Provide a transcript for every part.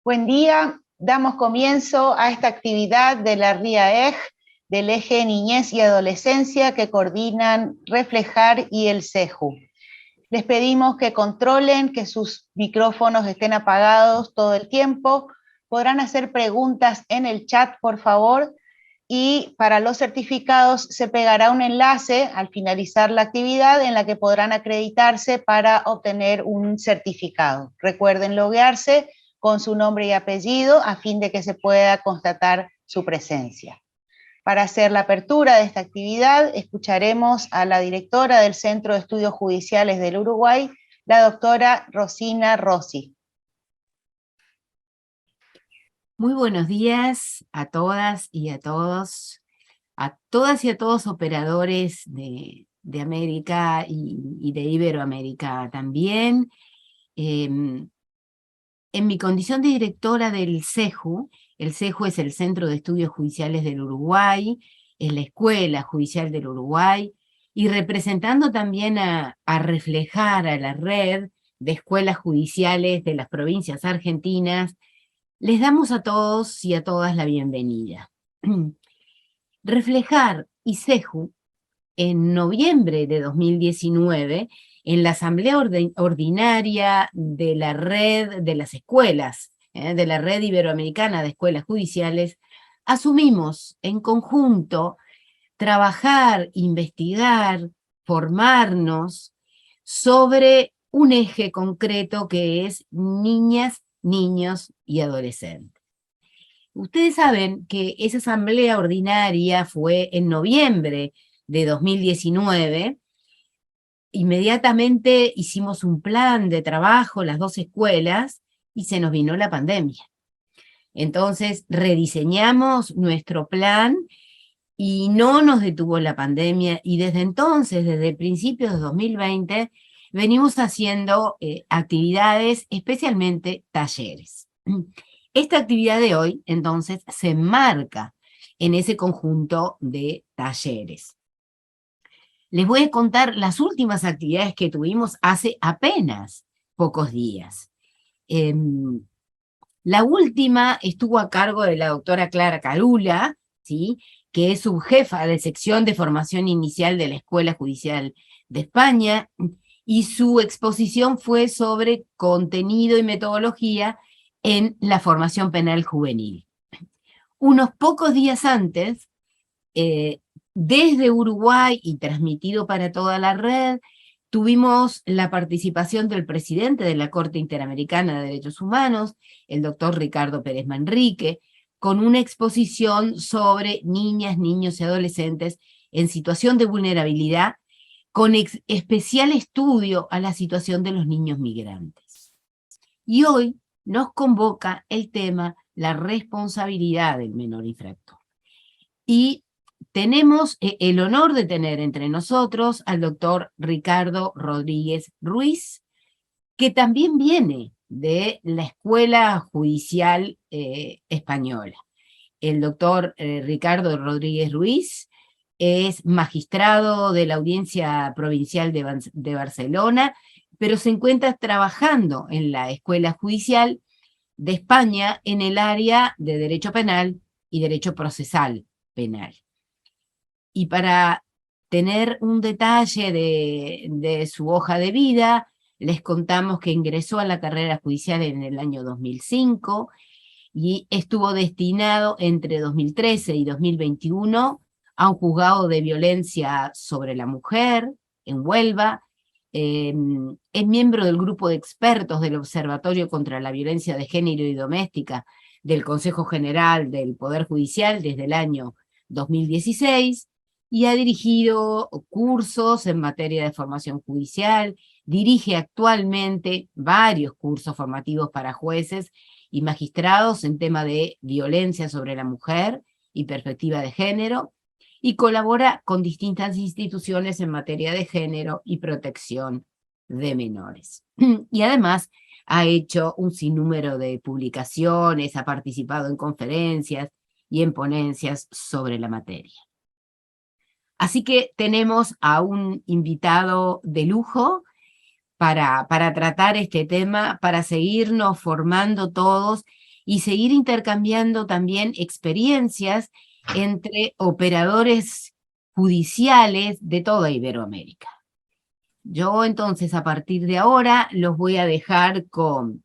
Buen día, damos comienzo a esta actividad de la RIAEG, del eje Niñez y Adolescencia que coordinan Reflejar y el CEJU. Les pedimos que controlen que sus micrófonos estén apagados todo el tiempo. Podrán hacer preguntas en el chat, por favor, y para los certificados se pegará un enlace al finalizar la actividad en la que podrán acreditarse para obtener un certificado. Recuerden loguearse con su nombre y apellido a fin de que se pueda constatar su presencia. Para hacer la apertura de esta actividad, escucharemos a la directora del Centro de Estudios Judiciales del Uruguay, la doctora Rosina Rossi. Muy buenos días a todas y a todos, a todas y a todos operadores de América y de Iberoamérica también. En mi condición de directora del CEJU, el CEJU es el Centro de Estudios Judiciales del Uruguay, es la Escuela Judicial del Uruguay, y representando también a Reflejar, a la red de escuelas judiciales de las provincias argentinas, les damos a todos y a todas la bienvenida. Reflejar y CEJU, en noviembre de 2019, en la Asamblea Ordinaria de la Red de las Escuelas, de la Red Iberoamericana de Escuelas Judiciales, asumimos en conjunto trabajar, investigar, formarnos sobre un eje concreto que es niñas, niños y adolescentes. Ustedes saben que esa asamblea ordinaria fue en noviembre de 2019. Inmediatamente hicimos un plan de trabajo, las dos escuelas, y se nos vino la pandemia. Entonces rediseñamos nuestro plan y no nos detuvo la pandemia, y desde entonces, desde principios de 2020, venimos haciendo actividades, especialmente talleres. Esta actividad de hoy, entonces, se enmarca en ese conjunto de talleres. Les voy a contar las últimas actividades que tuvimos hace apenas pocos días. La última estuvo a cargo de la doctora Clara Carula, ¿sí?, que es subjefa de sección de formación inicial de la Escuela Judicial de España, y su exposición fue sobre contenido y metodología en la formación penal juvenil. Unos pocos días antes, desde Uruguay y transmitido para toda la red, tuvimos la participación del presidente de la Corte Interamericana de Derechos Humanos, el doctor Ricardo Pérez Manrique, con una exposición sobre niñas, niños y adolescentes en situación de vulnerabilidad, con especial estudio a la situación de los niños migrantes. Y hoy nos convoca el tema la responsabilidad del menor infractor. Y tenemos el honor de tener entre nosotros al doctor Ricardo Rodríguez Ruiz, que también viene de la Escuela Judicial Española. El doctor Ricardo Rodríguez Ruiz es magistrado de la Audiencia Provincial de Barcelona, pero se encuentra trabajando en la Escuela Judicial de España en el área de Derecho Penal y Derecho Procesal Penal. Y para tener un detalle de su hoja de vida, les contamos que ingresó a la carrera judicial en el año 2005 y estuvo destinado entre 2013 y 2021 a un juzgado de violencia sobre la mujer en Huelva. Es miembro del grupo de expertos del Observatorio contra la Violencia de Género y Doméstica del Consejo General del Poder Judicial desde el año 2016, y ha dirigido cursos en materia de formación judicial, dirige actualmente varios cursos formativos para jueces y magistrados en tema de violencia sobre la mujer y perspectiva de género, y colabora con distintas instituciones en materia de género y protección de menores. Y además ha hecho un sinnúmero de publicaciones, ha participado en conferencias y en ponencias sobre la materia. Así que tenemos a un invitado de lujo para tratar este tema, para seguirnos formando todos y seguir intercambiando también experiencias entre operadores judiciales de toda Iberoamérica. Yo entonces a partir de ahora los voy a dejar con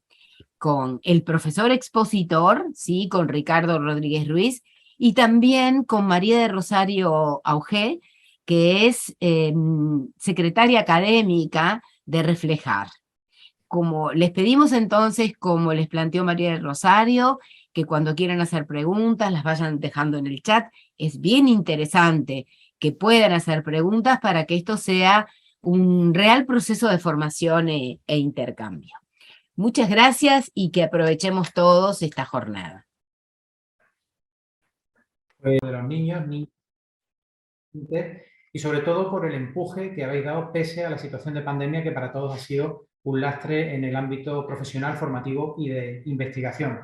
el profesor expositor, ¿sí? Con Ricardo Rodríguez Ruiz, y también con María de Rosario Augé, que es secretaria académica de Reflejar. Como les pedimos entonces, como les planteó María de Rosario, que cuando quieran hacer preguntas las vayan dejando en el chat. Es bien interesante que puedan hacer preguntas para que esto sea un real proceso de formación e intercambio. Muchas gracias y que aprovechemos todos esta jornada. De los niños, y sobre todo por el empuje que habéis dado pese a la situación de pandemia que para todos ha sido un lastre en el ámbito profesional, formativo y de investigación.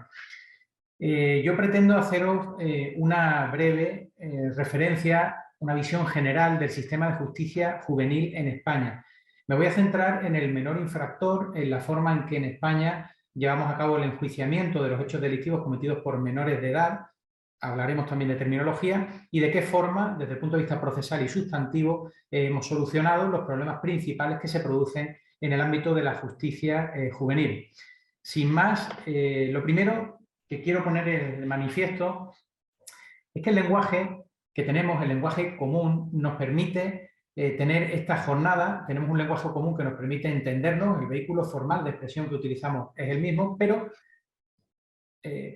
Yo pretendo haceros una breve referencia, una visión general del sistema de justicia juvenil en España. Me voy a centrar en el menor infractor, en la forma en que en España llevamos a cabo el enjuiciamiento de los hechos delictivos cometidos por menores de edad. Hablaremos también de terminología y de qué forma, desde el punto de vista procesal y sustantivo, hemos solucionado los problemas principales que se producen en el ámbito de la justicia juvenil. Sin más, lo primero que quiero poner en manifiesto es que el lenguaje que tenemos, el lenguaje común, nos permite tener esta jornada. Tenemos un lenguaje común que nos permite entendernos, el vehículo formal de expresión que utilizamos es el mismo, pero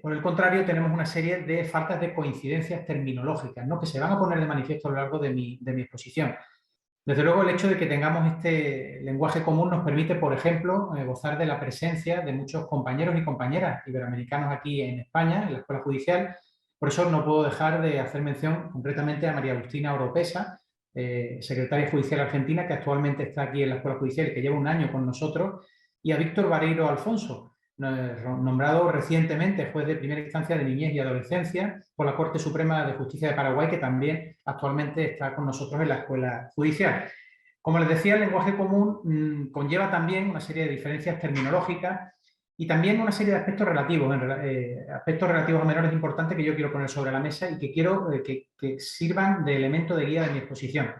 por el contrario tenemos una serie de faltas de coincidencias terminológicas, ¿no?, que se van a poner de manifiesto a lo largo de mi exposición. Desde luego, el hecho de que tengamos este lenguaje común nos permite, por ejemplo, gozar de la presencia de muchos compañeros y compañeras iberoamericanos aquí en España, en la Escuela Judicial. Por eso no puedo dejar de hacer mención concretamente a María Agustina Oropesa, secretaria judicial argentina, que actualmente está aquí en la Escuela Judicial y que lleva un año con nosotros, y a Víctor Vareiro Alfonso, nombrado recientemente juez de primera instancia de niñez y adolescencia por la Corte Suprema de Justicia de Paraguay, que también actualmente está con nosotros en la Escuela Judicial. Como les decía, el lenguaje común conlleva también una serie de diferencias terminológicas y también una serie de aspectos relativos a menores importantes que yo quiero poner sobre la mesa y que quiero que sirvan de elemento de guía de mi exposición.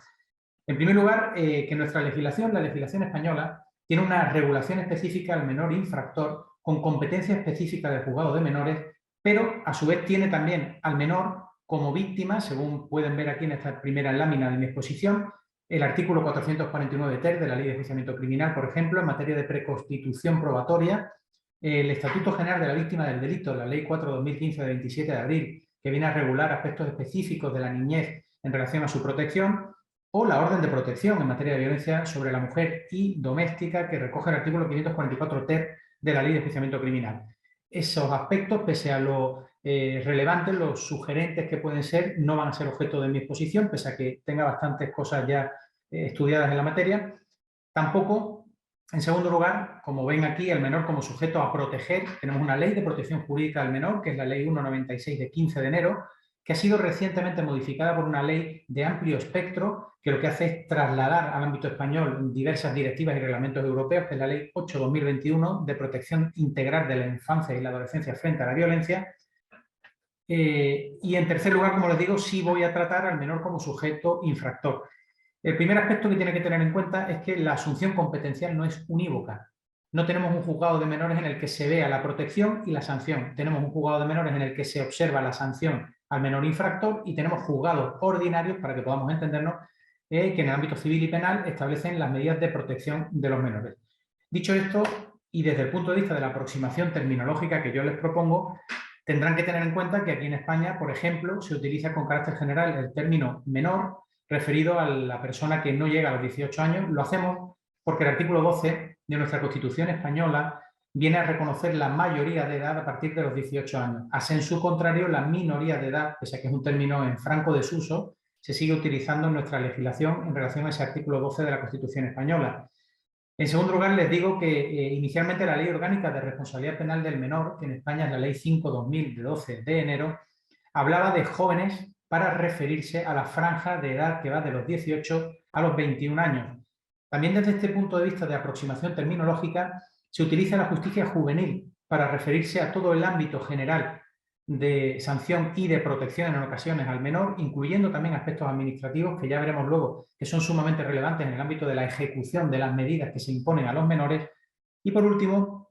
En primer lugar, que nuestra legislación, la legislación española, tiene una regulación específica al menor infractor con competencia específica del juzgado de menores, pero a su vez tiene también al menor como víctima, según pueden ver aquí en esta primera lámina de mi exposición, el artículo 449 ter de la Ley de Enjuiciamiento Criminal, por ejemplo, en materia de preconstitución probatoria, el Estatuto General de la Víctima del Delito, la Ley 4/2015 de 27 de abril, que viene a regular aspectos específicos de la niñez en relación a su protección, o la orden de protección en materia de violencia sobre la mujer y doméstica, que recoge el artículo 544 ter de la Ley de Enjuiciamiento Criminal. Esos aspectos, pese a lo relevantes, los sugerentes que pueden ser, no van a ser objeto de mi exposición, pese a que tenga bastantes cosas ya estudiadas en la materia. Tampoco, en segundo lugar, como ven aquí, el menor como sujeto a proteger. Tenemos una ley de protección jurídica del menor, que es la Ley 196 de 15 de enero, que ha sido recientemente modificada por una ley de amplio espectro, que lo que hace es trasladar al ámbito español diversas directivas y reglamentos europeos, que es la Ley 8/2021 de protección integral de la infancia y la adolescencia frente a la violencia. Y en tercer lugar, como les digo, sí voy a tratar al menor como sujeto infractor. El primer aspecto que tiene que tener en cuenta es que la asunción competencial no es unívoca. No tenemos un juzgado de menores en el que se vea la protección y la sanción. Tenemos un juzgado de menores en el que se observa la sanción al menor infractor y tenemos juzgados ordinarios, para que podamos entendernos, que en el ámbito civil y penal establecen las medidas de protección de los menores. Dicho esto, y desde el punto de vista de la aproximación terminológica que yo les propongo, tendrán que tener en cuenta que aquí en España, por ejemplo, se utiliza con carácter general el término menor referido a la persona que no llega a los 18 años. Lo hacemos porque el artículo 12 de nuestra Constitución española viene a reconocer la mayoría de edad a partir de los 18 años. A en su contrario, la minoría de edad, pese a que es un término en franco desuso, se sigue utilizando en nuestra legislación en relación a ese artículo 12 de la Constitución española. En segundo lugar, les digo que inicialmente la Ley Orgánica de Responsabilidad Penal del Menor, que en España es la Ley 5/2000 de 12 de enero, hablaba de jóvenes para referirse a la franja de edad que va de los 18 a los 21 años. También desde este punto de vista de aproximación terminológica se utiliza la justicia juvenil, para referirse a todo el ámbito general de sanción y de protección en ocasiones al menor, incluyendo también aspectos administrativos que ya veremos luego que son sumamente relevantes en el ámbito de la ejecución de las medidas que se imponen a los menores. Y por último,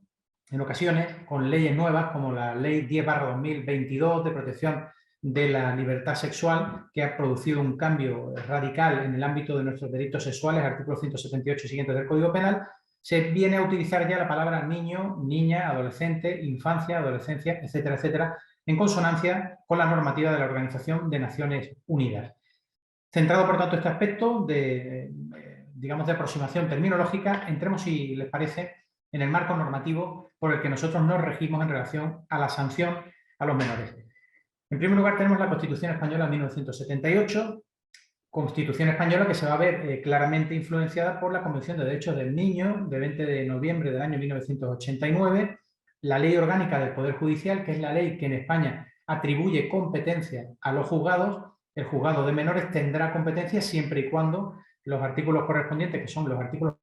en ocasiones, con leyes nuevas como la Ley 10/2022 de protección de la libertad sexual, que ha producido un cambio radical en el ámbito de nuestros delitos sexuales, artículo 178 y siguientes del Código Penal, se viene a utilizar ya la palabra niño, niña, adolescente, infancia, adolescencia, etcétera, etcétera, en consonancia con la normativa de la Organización de Naciones Unidas. Centrado, por tanto, este aspecto digamos, de aproximación terminológica, entremos, si les parece, en el marco normativo por el que nosotros nos regimos en relación a la sanción a los menores. En primer lugar, tenemos la Constitución Española de 1978, Constitución Española que se va a ver claramente influenciada por la Convención de Derechos del Niño de 20 de noviembre del año 1989, la Ley Orgánica del Poder Judicial, que es la ley que en España atribuye competencia a los juzgados. El juzgado de menores tendrá competencia siempre y cuando los artículos correspondientes, que son los artículos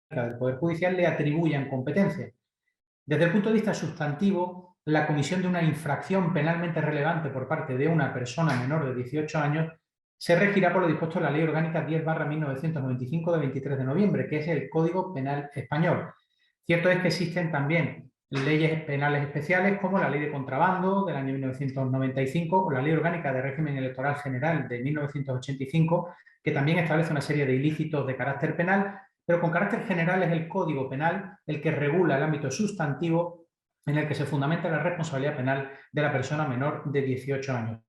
del Poder Judicial, le atribuyan competencia. Desde el punto de vista sustantivo, la comisión de una infracción penalmente relevante por parte de una persona menor de 18 años se regirá por lo dispuesto en la Ley Orgánica 10/1995 de 23 de noviembre, que es el Código Penal Español. Cierto es que existen también leyes penales especiales como la Ley de Contrabando del año 1995 o la Ley Orgánica de Régimen Electoral General de 1985, que también establece una serie de ilícitos de carácter penal, pero con carácter general es el Código Penal el que regula el ámbito sustantivo en el que se fundamenta la responsabilidad penal de la persona menor de 18 años.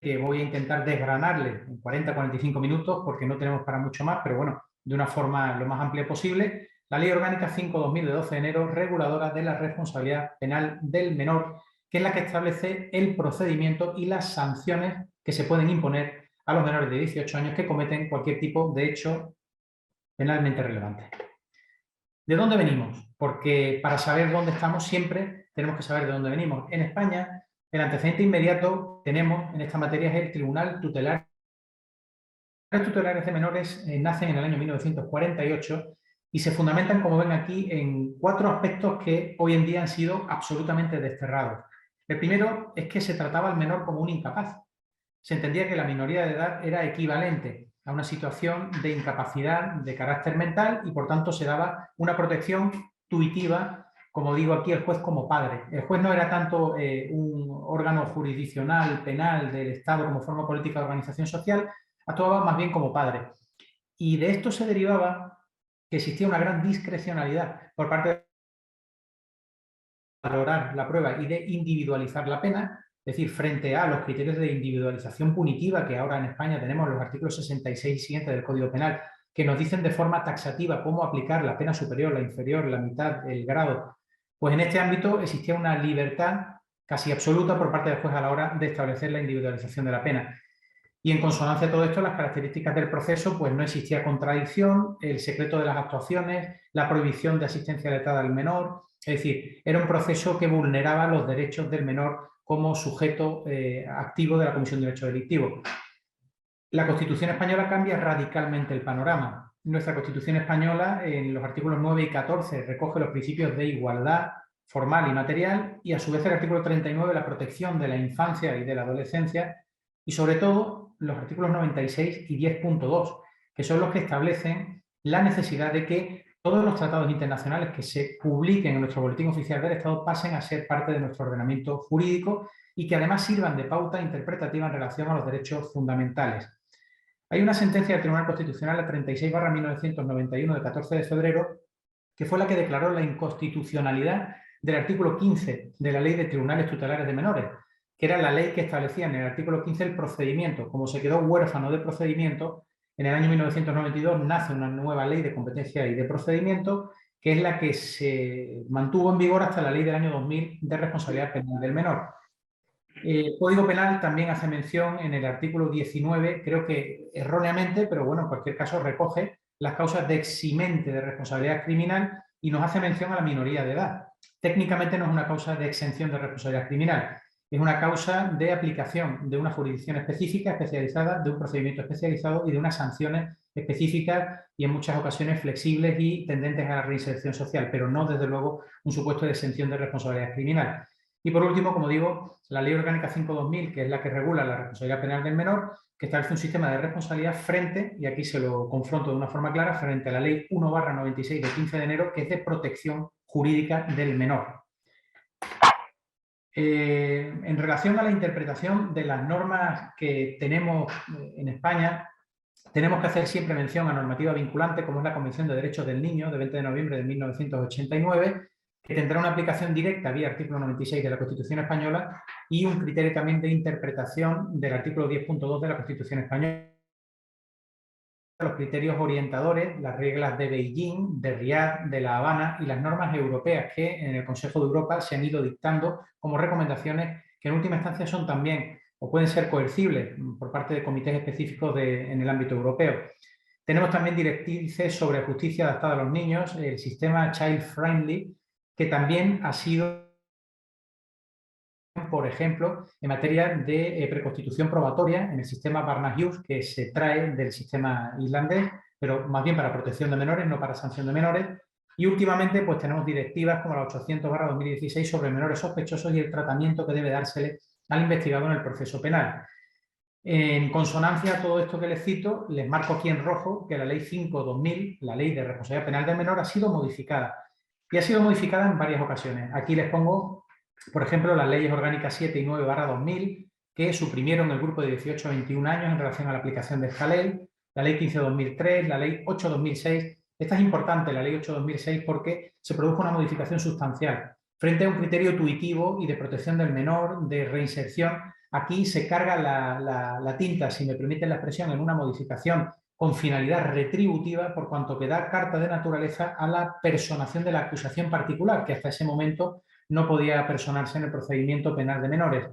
Que voy a intentar desgranarle en 40-45 minutos porque no tenemos para mucho más, pero bueno, de una forma lo más amplia posible. La Ley Orgánica 5/2000 de 12 de enero, reguladora de la responsabilidad penal del menor, que es la que establece el procedimiento y las sanciones que se pueden imponer a los menores de 18 años que cometen cualquier tipo de hecho penalmente relevante. ¿De dónde venimos? Porque para saber dónde estamos siempre tenemos que saber de dónde venimos. En España, el antecedente inmediato tenemos en esta materia es el Tribunal Tutelar. Los tutelares de menores nacen en el año 1948 y se fundamentan, como ven aquí, en 4 aspectos que hoy en día han sido absolutamente desterrados. El primero es que se trataba al menor como un incapaz. Se entendía que la minoría de edad era equivalente a una situación de incapacidad de carácter mental y, por tanto, se daba una protección tuitiva, como digo aquí, el juez como padre. El juez no era tanto un órgano jurisdiccional, penal del Estado como forma política de organización social, actuaba más bien como padre. Y de esto se derivaba que existía una gran discrecionalidad por parte de valorar la prueba y de individualizar la pena, es decir, frente a los criterios de individualización punitiva que ahora en España tenemos los artículos 66 y siguientes del Código Penal, que nos dicen de forma taxativa cómo aplicar la pena superior, la inferior, la mitad, el grado. Pues en este ámbito existía una libertad casi absoluta por parte del juez a la hora de establecer la individualización de la pena. Y en consonancia a todo esto, las características del proceso, pues no existía contradicción, el secreto de las actuaciones, la prohibición de asistencia letrada al menor, es decir, era un proceso que vulneraba los derechos del menor como sujeto activo de la comisión de un hecho delictivo. La Constitución Española cambia radicalmente el panorama. Nuestra Constitución Española, en los artículos 9 y 14, recoge los principios de igualdad formal y material, y a su vez el artículo 39, la protección de la infancia y de la adolescencia, y sobre todo los artículos 96 y 10.2, que son los que establecen la necesidad de que todos los tratados internacionales que se publiquen en nuestro Boletín Oficial del Estado pasen a ser parte de nuestro ordenamiento jurídico y que además sirvan de pauta interpretativa en relación a los derechos fundamentales. Hay una sentencia del Tribunal Constitucional, la 36/1991 de 14 de febrero, que fue la que declaró la inconstitucionalidad del artículo 15 de la Ley de Tribunales Tutelares de Menores, que era la ley que establecía en el artículo 15 el procedimiento. Como se quedó huérfano de procedimiento, en el año 1992 nace una nueva ley de competencia y de procedimiento, que es la que se mantuvo en vigor hasta la ley del año 2000 de responsabilidad penal del menor. El Código Penal también hace mención en el artículo 19, creo que erróneamente, pero bueno, en cualquier caso recoge las causas de eximente de responsabilidad criminal y nos hace mención a la minoría de edad. Técnicamente no es una causa de exención de responsabilidad criminal. es una causa de aplicación de una jurisdicción específica, especializada, de un procedimiento especializado y de unas sanciones específicas y en muchas ocasiones flexibles y tendentes a la reinserción social, pero no, desde luego, un supuesto de exención de responsabilidad criminal. Y por último, como digo, la Ley Orgánica 5/2000, que es la que regula la responsabilidad penal del menor, que establece un sistema de responsabilidad frente, y aquí se lo confronto de una forma clara, frente a la Ley 1/96 de 15 de enero, que es de protección jurídica del menor. En relación a la interpretación de las normas que tenemos en España, tenemos que hacer siempre mención a normativa vinculante, como es la Convención de Derechos del Niño, de 20 de noviembre de 1989, que tendrá una aplicación directa vía artículo 96 de la Constitución Española y un criterio también de interpretación del artículo 10.2 de la Constitución Española. Los criterios orientadores, las reglas de Beijing, de Riad, de La Habana y las normas europeas que en el Consejo de Europa se han ido dictando como recomendaciones que en última instancia son también o pueden ser coercibles por parte de comités específicos en el ámbito europeo. Tenemos también directrices sobre justicia adaptada a los niños, el sistema Child Friendly, que también ha sido, por ejemplo, en materia de preconstitución probatoria en el sistema Barnahus, que se trae del sistema islandés, pero más bien para protección de menores, no para sanción de menores. Y últimamente pues tenemos directivas como la 800/2016 sobre menores sospechosos y el tratamiento que debe dársele al investigado en el proceso penal. En consonancia a todo esto que les cito, les marco aquí en rojo que la Ley 5/2000, la Ley de Responsabilidad Penal del Menor, ha sido modificada. Y ha sido modificada en varias ocasiones. Aquí les pongo, por ejemplo, las leyes orgánicas 7 y 9/2000, que suprimieron el grupo de 18 a 21 años en relación a la aplicación de esta ley, la Ley 15/2003, la Ley 8/2006. Esta es importante, la Ley 8/2006, porque se produjo una modificación sustancial. Frente a un criterio tuitivo y de protección del menor, de reinserción, aquí se carga la tinta, si me permiten la expresión, en una modificación con finalidad retributiva, por cuanto que da carta de naturaleza a la personación de la acusación particular, que hasta ese momento no podía personarse en el procedimiento penal de menores.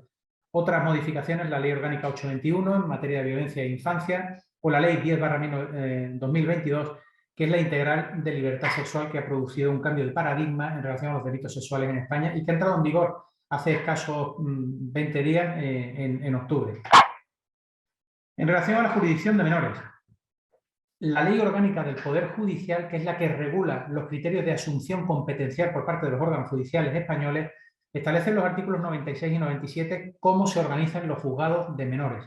Otras modificaciones, la Ley Orgánica 821 en materia de violencia e infancia, o la Ley 10/2022, que es la integral de libertad sexual, que ha producido un cambio de paradigma en relación a los delitos sexuales en España y que ha entrado en vigor hace escasos 20 días en octubre. En relación a la jurisdicción de menores, la Ley Orgánica del Poder Judicial, que es la que regula los criterios de asunción competencial por parte de los órganos judiciales españoles, establece en los artículos 96 y 97 cómo se organizan los juzgados de menores.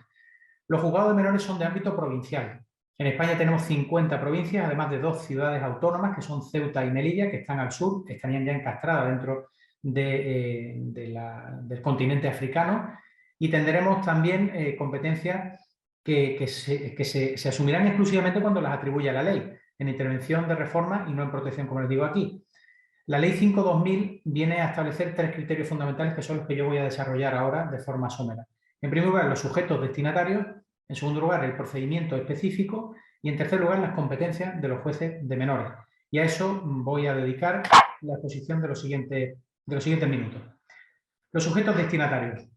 Los juzgados de menores son de ámbito provincial. En España tenemos 50 provincias, además de 2 ciudades autónomas, que son Ceuta y Melilla, que están al sur, que estarían ya encastradas dentro del continente africano, y tendremos también competencias que se asumirán exclusivamente cuando las atribuya la ley, en intervención de reforma y no en protección, como les digo aquí. La Ley 5/2000 viene a establecer 3 criterios fundamentales que son los que yo voy a desarrollar ahora de forma somera. En primer lugar, los sujetos destinatarios; en segundo lugar, el procedimiento específico; y en tercer lugar, las competencias de los jueces de menores. Y a eso voy a dedicar la exposición de los siguientes minutos. Los sujetos destinatarios.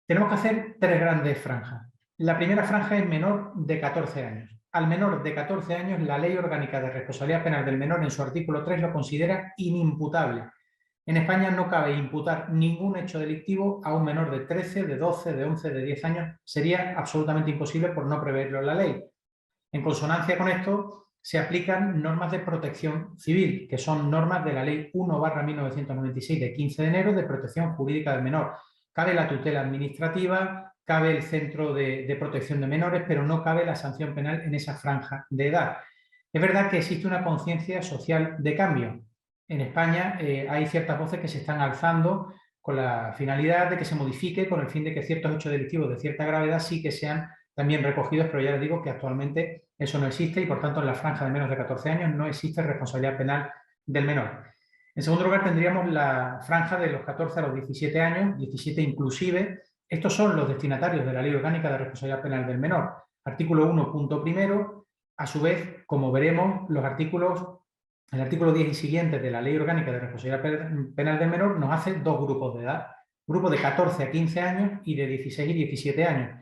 Tenemos que hacer 3 grandes franjas. La primera franja es menor de 14 años. Al menor de 14 años, la Ley Orgánica de Responsabilidad Penal del Menor, en su artículo 3, lo considera inimputable. En España no cabe imputar ningún hecho delictivo a un menor de 13, de 12, de 11, de 10 años. Sería absolutamente imposible por no preverlo en la ley. En consonancia con esto, se aplican normas de protección civil, que son normas de la Ley 1/1996 de 15 de enero de protección jurídica del menor. Cabe la tutela administrativa, cabe el centro de protección de menores, pero no cabe la sanción penal en esa franja de edad. Es verdad que existe una conciencia social de cambio. En España hay ciertas voces que se están alzando con la finalidad de que se modifique, con el fin de que ciertos hechos delictivos de cierta gravedad sí que sean también recogidos, pero ya les digo que actualmente eso no existe y por tanto en la franja de menos de 14 años no existe responsabilidad penal del menor. En segundo lugar tendríamos la franja de los 14 a los 17 años, 17 inclusive. Estos son los destinatarios de la Ley Orgánica de Responsabilidad Penal del Menor. Artículo 1, punto primero. A su vez, como veremos, el artículo 10 y siguientes de la Ley Orgánica de Responsabilidad Penal del Menor nos hace 2 grupos de edad. Grupo de 14 a 15 años y de 16 y 17 años,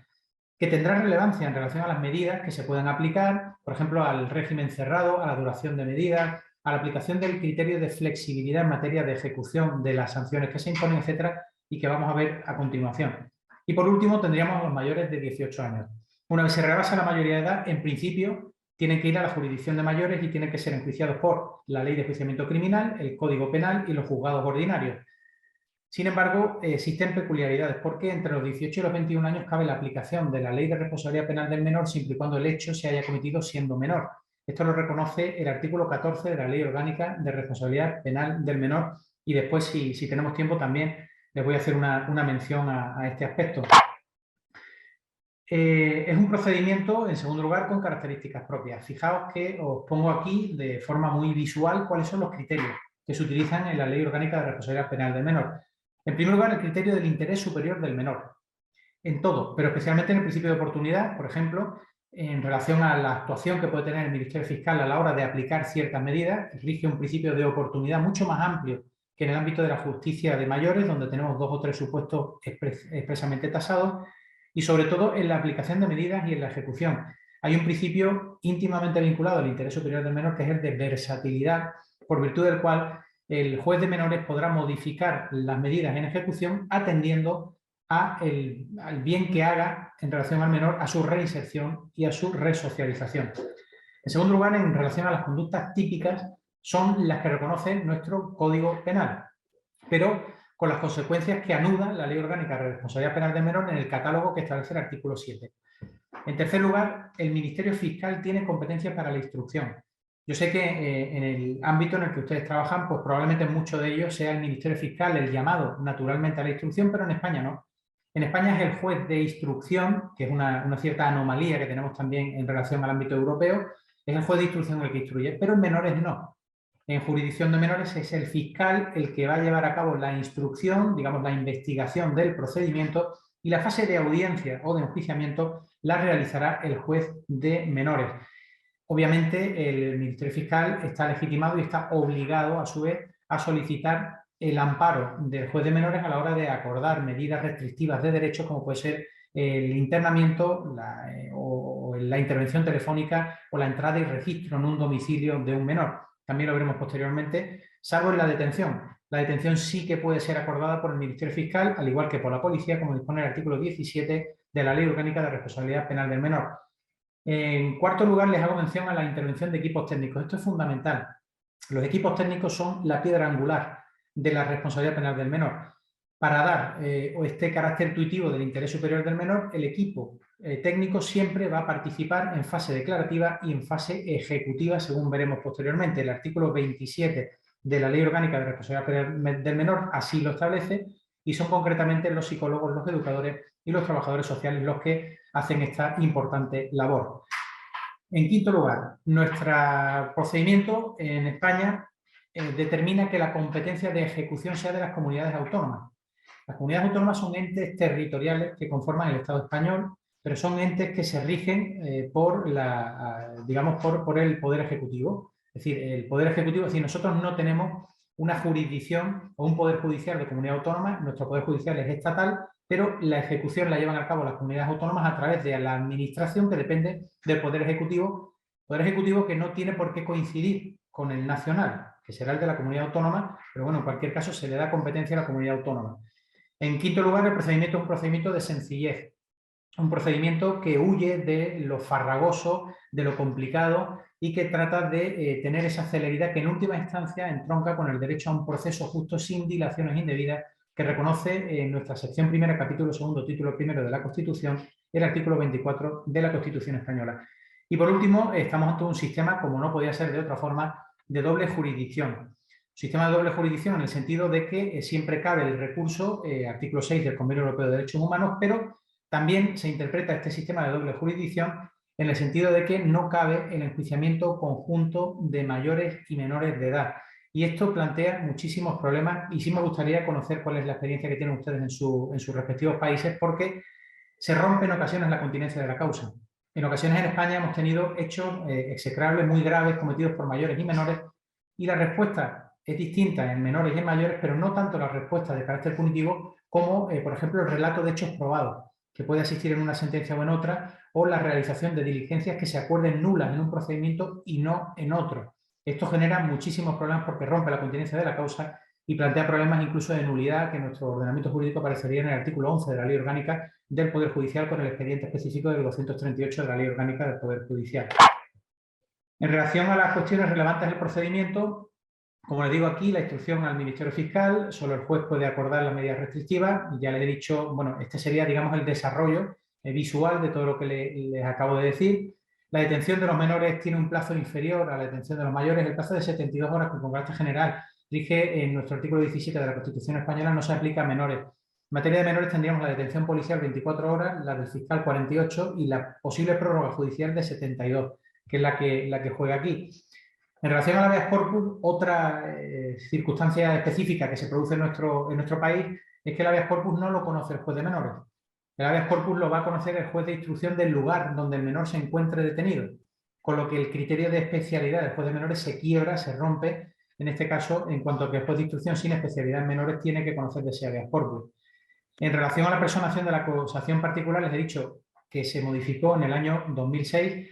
que tendrá relevancia en relación a las medidas que se puedan aplicar, por ejemplo, al régimen cerrado, a la duración de medidas, a la aplicación del criterio de flexibilidad en materia de ejecución de las sanciones que se imponen, etcétera, y que vamos a ver a continuación. Y por último tendríamos a los mayores de 18 años. Una vez se rebasa la mayoría de edad, en principio tienen que ir a la jurisdicción de mayores y tienen que ser enjuiciados por la Ley de Enjuiciamiento Criminal, el Código Penal y los juzgados ordinarios. Sin embargo, existen peculiaridades porque entre los 18 y los 21 años cabe la aplicación de la Ley de Responsabilidad Penal del Menor siempre y cuando el hecho se haya cometido siendo menor. Esto lo reconoce el artículo 14 de la Ley Orgánica de Responsabilidad Penal del Menor y después, si tenemos tiempo, también les voy a hacer una mención a este aspecto. Es un procedimiento, en segundo lugar, con características propias. Fijaos que os pongo aquí de forma muy visual cuáles son los criterios que se utilizan en la Ley Orgánica de Responsabilidad Penal del Menor. En primer lugar, el criterio del interés superior del menor, en todo, pero especialmente en el principio de oportunidad, por ejemplo, en relación a la actuación que puede tener el Ministerio Fiscal a la hora de aplicar ciertas medidas, rige un principio de oportunidad mucho más amplio que en el ámbito de la justicia de mayores, donde tenemos 2 o 3 supuestos expresamente tasados, y sobre todo en la aplicación de medidas y en la ejecución. Hay un principio íntimamente vinculado al interés superior del menor, que es el de versatilidad, por virtud del cual el juez de menores podrá modificar las medidas en ejecución atendiendo al bien que haga en relación al menor, a su reinserción y a su resocialización. En segundo lugar, en relación a las conductas típicas, son las que reconoce nuestro Código Penal, pero con las consecuencias que anuda la Ley Orgánica de Responsabilidad Penal del Menor en el catálogo que establece el artículo 7. En tercer lugar, el Ministerio Fiscal tiene competencias para la instrucción. Yo sé que en el ámbito en el que ustedes trabajan, pues probablemente mucho de ellos sea el Ministerio Fiscal el llamado naturalmente a la instrucción, pero en España no. En España es el juez de instrucción, que es una cierta anomalía que tenemos también en relación al ámbito europeo, es el juez de instrucción el que instruye, pero en menores no. En jurisdicción de menores es el fiscal el que va a llevar a cabo la instrucción, digamos la investigación del procedimiento, y la fase de audiencia o de enjuiciamiento la realizará el juez de menores. Obviamente el Ministerio Fiscal está legitimado y está obligado a su vez a solicitar el amparo del juez de menores a la hora de acordar medidas restrictivas de derechos como puede ser el internamiento o la intervención telefónica o la entrada y registro en un domicilio de un menor. También lo veremos posteriormente, salvo en la detención. La detención sí que puede ser acordada por el Ministerio Fiscal, al igual que por la policía, como dispone el artículo 17 de la Ley Orgánica de Responsabilidad Penal del Menor. En cuarto lugar, les hago mención a la intervención de equipos técnicos. Esto es fundamental. Los equipos técnicos son la piedra angular de la responsabilidad penal del menor. Para dar este carácter intuitivo del interés superior del menor, el equipo técnico siempre va a participar en fase declarativa y en fase ejecutiva, según veremos posteriormente. El artículo 27 de la Ley Orgánica de Responsabilidad Penal del Menor así lo establece y son concretamente los psicólogos, los educadores y los trabajadores sociales los que hacen esta importante labor. En quinto lugar, nuestro procedimiento en España determina que la competencia de ejecución sea de las comunidades autónomas. Las comunidades autónomas son entes territoriales que conforman el Estado español, pero son entes que se rigen por el Poder Ejecutivo. Es decir, el Poder Ejecutivo, es decir, nosotros no tenemos una jurisdicción o un Poder Judicial de comunidad autónoma, nuestro Poder Judicial es estatal, pero la ejecución la llevan a cabo las comunidades autónomas a través de la administración que depende del Poder Ejecutivo que no tiene por qué coincidir con el nacional, que será el de la comunidad autónoma, pero bueno, en cualquier caso se le da competencia a la comunidad autónoma. En quinto lugar, el procedimiento es un procedimiento de sencillez, un procedimiento que huye de lo farragoso, de lo complicado y que trata de tener esa celeridad que en última instancia entronca con el derecho a un proceso justo sin dilaciones indebidas que reconoce en nuestra sección primera, capítulo segundo, título primero de la Constitución, el artículo 24 de la Constitución española. Y por último, estamos ante un sistema, como no podía ser de otra forma, de doble jurisdicción. Sistema de doble jurisdicción en el sentido de que siempre cabe el recurso, artículo 6 del Convenio Europeo de Derechos Humanos, pero también se interpreta este sistema de doble jurisdicción en el sentido de que no cabe el enjuiciamiento conjunto de mayores y menores de edad. Y esto plantea muchísimos problemas y sí me gustaría conocer cuál es la experiencia que tienen ustedes en sus respectivos países, porque se rompe en ocasiones la continencia de la causa. En ocasiones en España hemos tenido hechos execrables muy graves cometidos por mayores y menores y la respuesta es distinta en menores y en mayores, pero no tanto la respuesta de carácter punitivo como, por ejemplo, el relato de hechos probados, que puede asistir en una sentencia o en otra, o la realización de diligencias que se acuerden nulas en un procedimiento y no en otro. Esto genera muchísimos problemas porque rompe la continencia de la causa y plantea problemas incluso de nulidad que en nuestro ordenamiento jurídico aparecería en el artículo 11 de la Ley Orgánica del Poder Judicial con el expediente específico del 238 de la Ley Orgánica del Poder Judicial. En relación a las cuestiones relevantes del procedimiento, como les digo aquí, la instrucción al Ministerio Fiscal, solo el juez puede acordar las medidas restrictivas, y ya les he dicho, bueno, este sería, digamos, el desarrollo visual de todo lo que les acabo de decir. La detención de los menores tiene un plazo inferior a la detención de los mayores, el plazo de 72 horas, que con carácter general rige en nuestro artículo 17 de la Constitución Española, no se aplica a menores. En materia de menores tendríamos la detención policial 24 horas, la del fiscal 48 y la posible prórroga judicial de 72, que es la que juega aquí. En relación al habeas corpus, otra circunstancia específica que se produce en nuestro país es que el habeas corpus no lo conoce el juez de menores. El habeas corpus lo va a conocer el juez de instrucción del lugar donde el menor se encuentre detenido, con lo que el criterio de especialidad del juez de menores se quiebra, se rompe, en este caso, en cuanto a que el juez de instrucción sin especialidad en menores tiene que conocer de ese habeas corpus. En relación a la personación de la acusación particular, les he dicho que se modificó en el año 2006,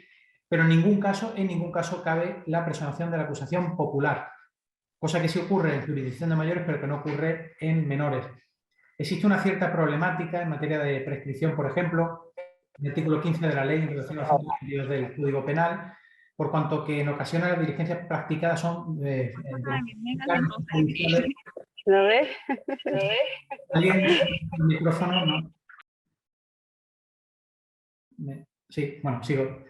pero en ningún caso cabe la personación de la acusación popular, cosa que sí ocurre en jurisdicción de mayores, pero que no ocurre en menores. Existe una cierta problemática en materia de prescripción, por ejemplo, en el artículo 15 de la ley en relación a los sentidos del Código Penal, por cuanto que en ocasiones las diligencias practicadas son ¿Lo ves? ¿Alguien? ¿El micrófono? No. Sí, bueno, sigo.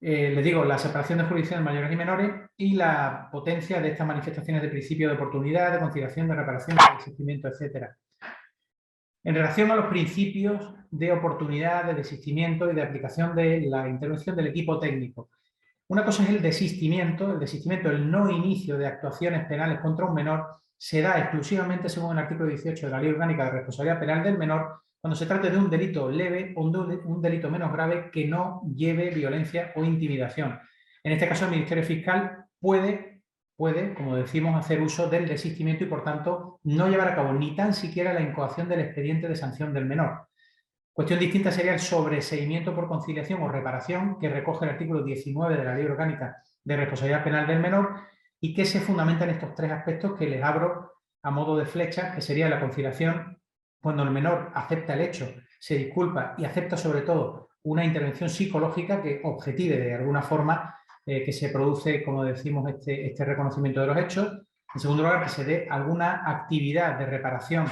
Les digo, la separación de jurisdicción de mayores y menores y la potencia de estas manifestaciones de principio de oportunidad, de conciliación, de reparación, de desistimiento, etcétera. En relación a los principios de oportunidad, de desistimiento y de aplicación de la intervención del equipo técnico. Una cosa es el desistimiento, el no inicio de actuaciones penales contra un menor se da exclusivamente según el artículo 18 de la Ley Orgánica de Responsabilidad Penal del Menor cuando se trate de un delito leve o un delito menos grave que no lleve violencia o intimidación. En este caso, el Ministerio Fiscal puede, como decimos, hacer uso del desistimiento y, por tanto, no llevar a cabo ni tan siquiera la incoación del expediente de sanción del menor. Cuestión distinta sería el sobreseimiento por conciliación o reparación que recoge el artículo 19 de la Ley Orgánica de Responsabilidad Penal del Menor y que se fundamenta en estos tres aspectos que les abro a modo de flecha, que sería la conciliación cuando el menor acepta el hecho, se disculpa y acepta sobre todo una intervención psicológica que objetive de alguna forma que se produce, como decimos, este reconocimiento de los hechos. En segundo lugar, que se dé alguna actividad de reparación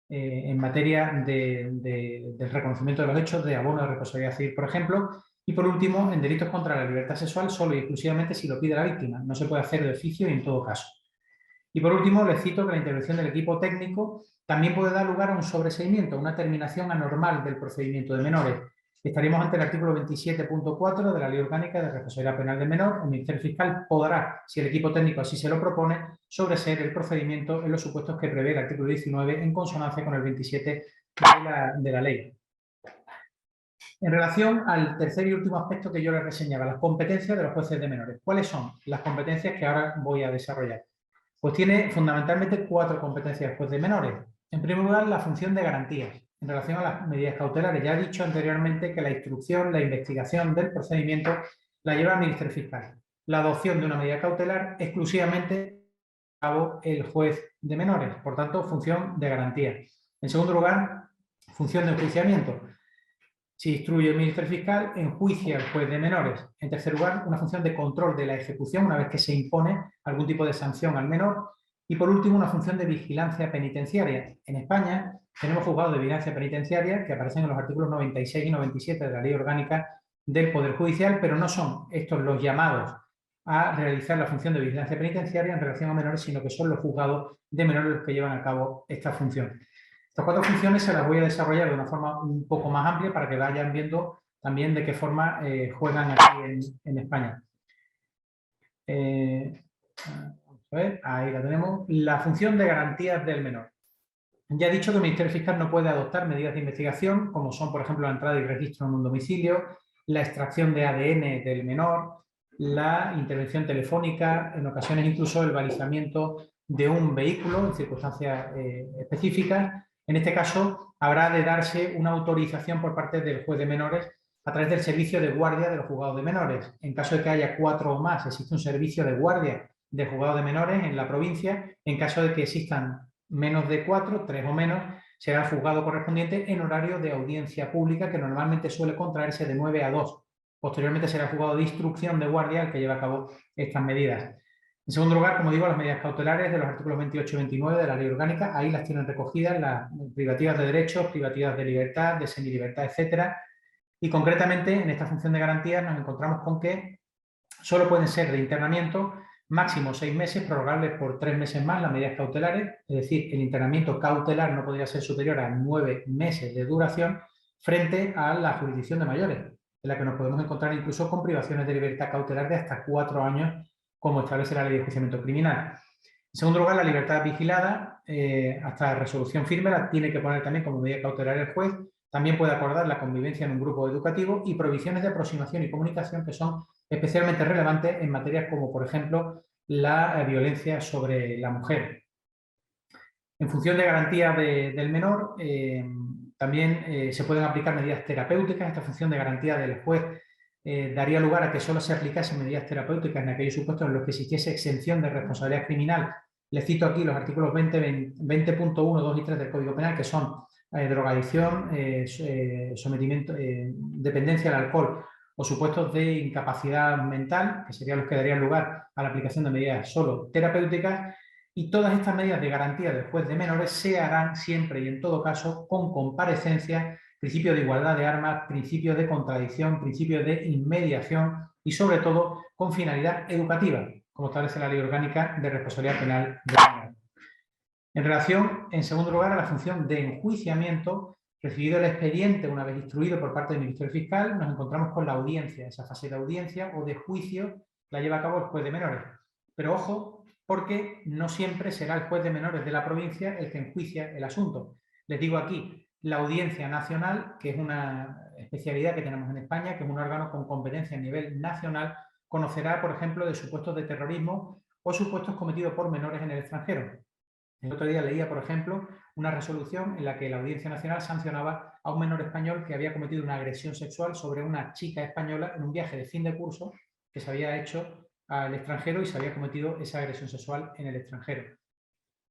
en materia del reconocimiento de los hechos, de abono de responsabilidad civil, por ejemplo. Y por último, en delitos contra la libertad sexual, solo y exclusivamente si lo pide la víctima. No se puede hacer de oficio y en todo caso. Y por último, les cito que la intervención del equipo técnico también puede dar lugar a un sobreseimiento, a una terminación anormal del procedimiento de menores. Estaríamos ante el artículo 27.4 de la Ley Orgánica de Responsabilidad Penal del Menor. El Ministerio Fiscal podrá, si el equipo técnico así se lo propone, sobreseer el procedimiento en los supuestos que prevé el artículo 19 en consonancia con el 27 de la ley. En relación al tercer y último aspecto que yo les reseñaba, las competencias de los jueces de menores. ¿Cuáles son las competencias que ahora voy a desarrollar? Pues tiene fundamentalmente 4 competencias el juez de menores. En primer lugar, la función de garantías. En relación a las medidas cautelares, ya he dicho anteriormente que la instrucción, la investigación del procedimiento la lleva el Ministerio Fiscal. La adopción de una medida cautelar exclusivamente a cabo el juez de menores, por tanto, función de garantía. En segundo lugar, función de enjuiciamiento. Si instruye el Ministerio Fiscal, enjuicia al juez de menores. En tercer lugar, una función de control de la ejecución una vez que se impone algún tipo de sanción al menor. Y por último, una función de vigilancia penitenciaria. En España tenemos juzgados de vigilancia penitenciaria que aparecen en los artículos 96 y 97 de la Ley Orgánica del Poder Judicial, pero no son estos los llamados a realizar la función de vigilancia penitenciaria en relación a menores, sino que son los juzgados de menores los que llevan a cabo esta función. Estas 4 funciones se las voy a desarrollar de una forma un poco más amplia para que vayan viendo también de qué forma juegan aquí en España. Vamos a ver, ahí la tenemos. La función de garantías del menor. Ya he dicho que el Ministerio Fiscal no puede adoptar medidas de investigación, como son, por ejemplo, la entrada y registro en un domicilio, la extracción de ADN del menor, la intervención telefónica, en ocasiones incluso el balizamiento de un vehículo en circunstancias específicas. En este caso, habrá de darse una autorización por parte del juez de menores a través del servicio de guardia de los juzgados de menores. En caso de que haya 4 o más, existe un servicio de guardia de juzgados de menores en la provincia. En caso de que existan menos de 4, 3 o menos, será el juzgado correspondiente en horario de audiencia pública, que normalmente suele contraerse de 9 a 2. Posteriormente será el juzgado de instrucción de guardia el que lleva a cabo estas medidas. En segundo lugar, como digo, las medidas cautelares de los artículos 28 y 29 de la Ley Orgánica, ahí las tienen recogidas, las privativas de derechos, privativas de libertad, de semilibertad, etcétera. Y concretamente, en esta función de garantías nos encontramos con que solo pueden ser de internamiento máximo 6 meses, prorrogables por 3 meses más las medidas cautelares, es decir, el internamiento cautelar no podría ser superior a 9 meses de duración frente a la jurisdicción de mayores, en la que nos podemos encontrar incluso con privaciones de libertad cautelar de hasta 4 años, como establece la Ley de Enjuiciamiento Criminal. En segundo lugar, la libertad vigilada, hasta resolución firme, la tiene que poner también como medida cautelar el juez. También puede acordar la convivencia en un grupo educativo y prohibiciones de aproximación y comunicación que son especialmente relevantes en materias como, por ejemplo, la violencia sobre la mujer. En función de garantía del menor, también se pueden aplicar medidas terapéuticas. Esta función de garantía del juez daría lugar a que solo se aplicasen medidas terapéuticas en aquellos supuestos en los que existiese exención de responsabilidad criminal. Les cito aquí los artículos 20.1, 2 y 3 del Código Penal, que son drogadicción, sometimiento, dependencia al alcohol o supuestos de incapacidad mental, que serían los que darían lugar a la aplicación de medidas solo terapéuticas. Y todas estas medidas de garantía del juez de menores se harán siempre y en todo caso con comparecencia, principio de igualdad de armas, principio de contradicción, principio de inmediación y sobre todo con finalidad educativa, como establece la Ley Orgánica de Responsabilidad Penal del Menor. En relación, en segundo lugar, a la función de enjuiciamiento, recibido el expediente una vez instruido por parte del Ministerio Fiscal, nos encontramos con la audiencia. Esa fase de audiencia o de juicio la lleva a cabo el juez de menores. Pero ojo, porque no siempre será el juez de menores de la provincia el que enjuicia el asunto. Les digo aquí, la Audiencia Nacional, que es una especialidad que tenemos en España, que es un órgano con competencia a nivel nacional, conocerá, por ejemplo, de supuestos de terrorismo o supuestos cometidos por menores en el extranjero. El otro día leía, por ejemplo, una resolución en la que la Audiencia Nacional sancionaba a un menor español que había cometido una agresión sexual sobre una chica española en un viaje de fin de curso que se había hecho al extranjero y se había cometido esa agresión sexual en el extranjero.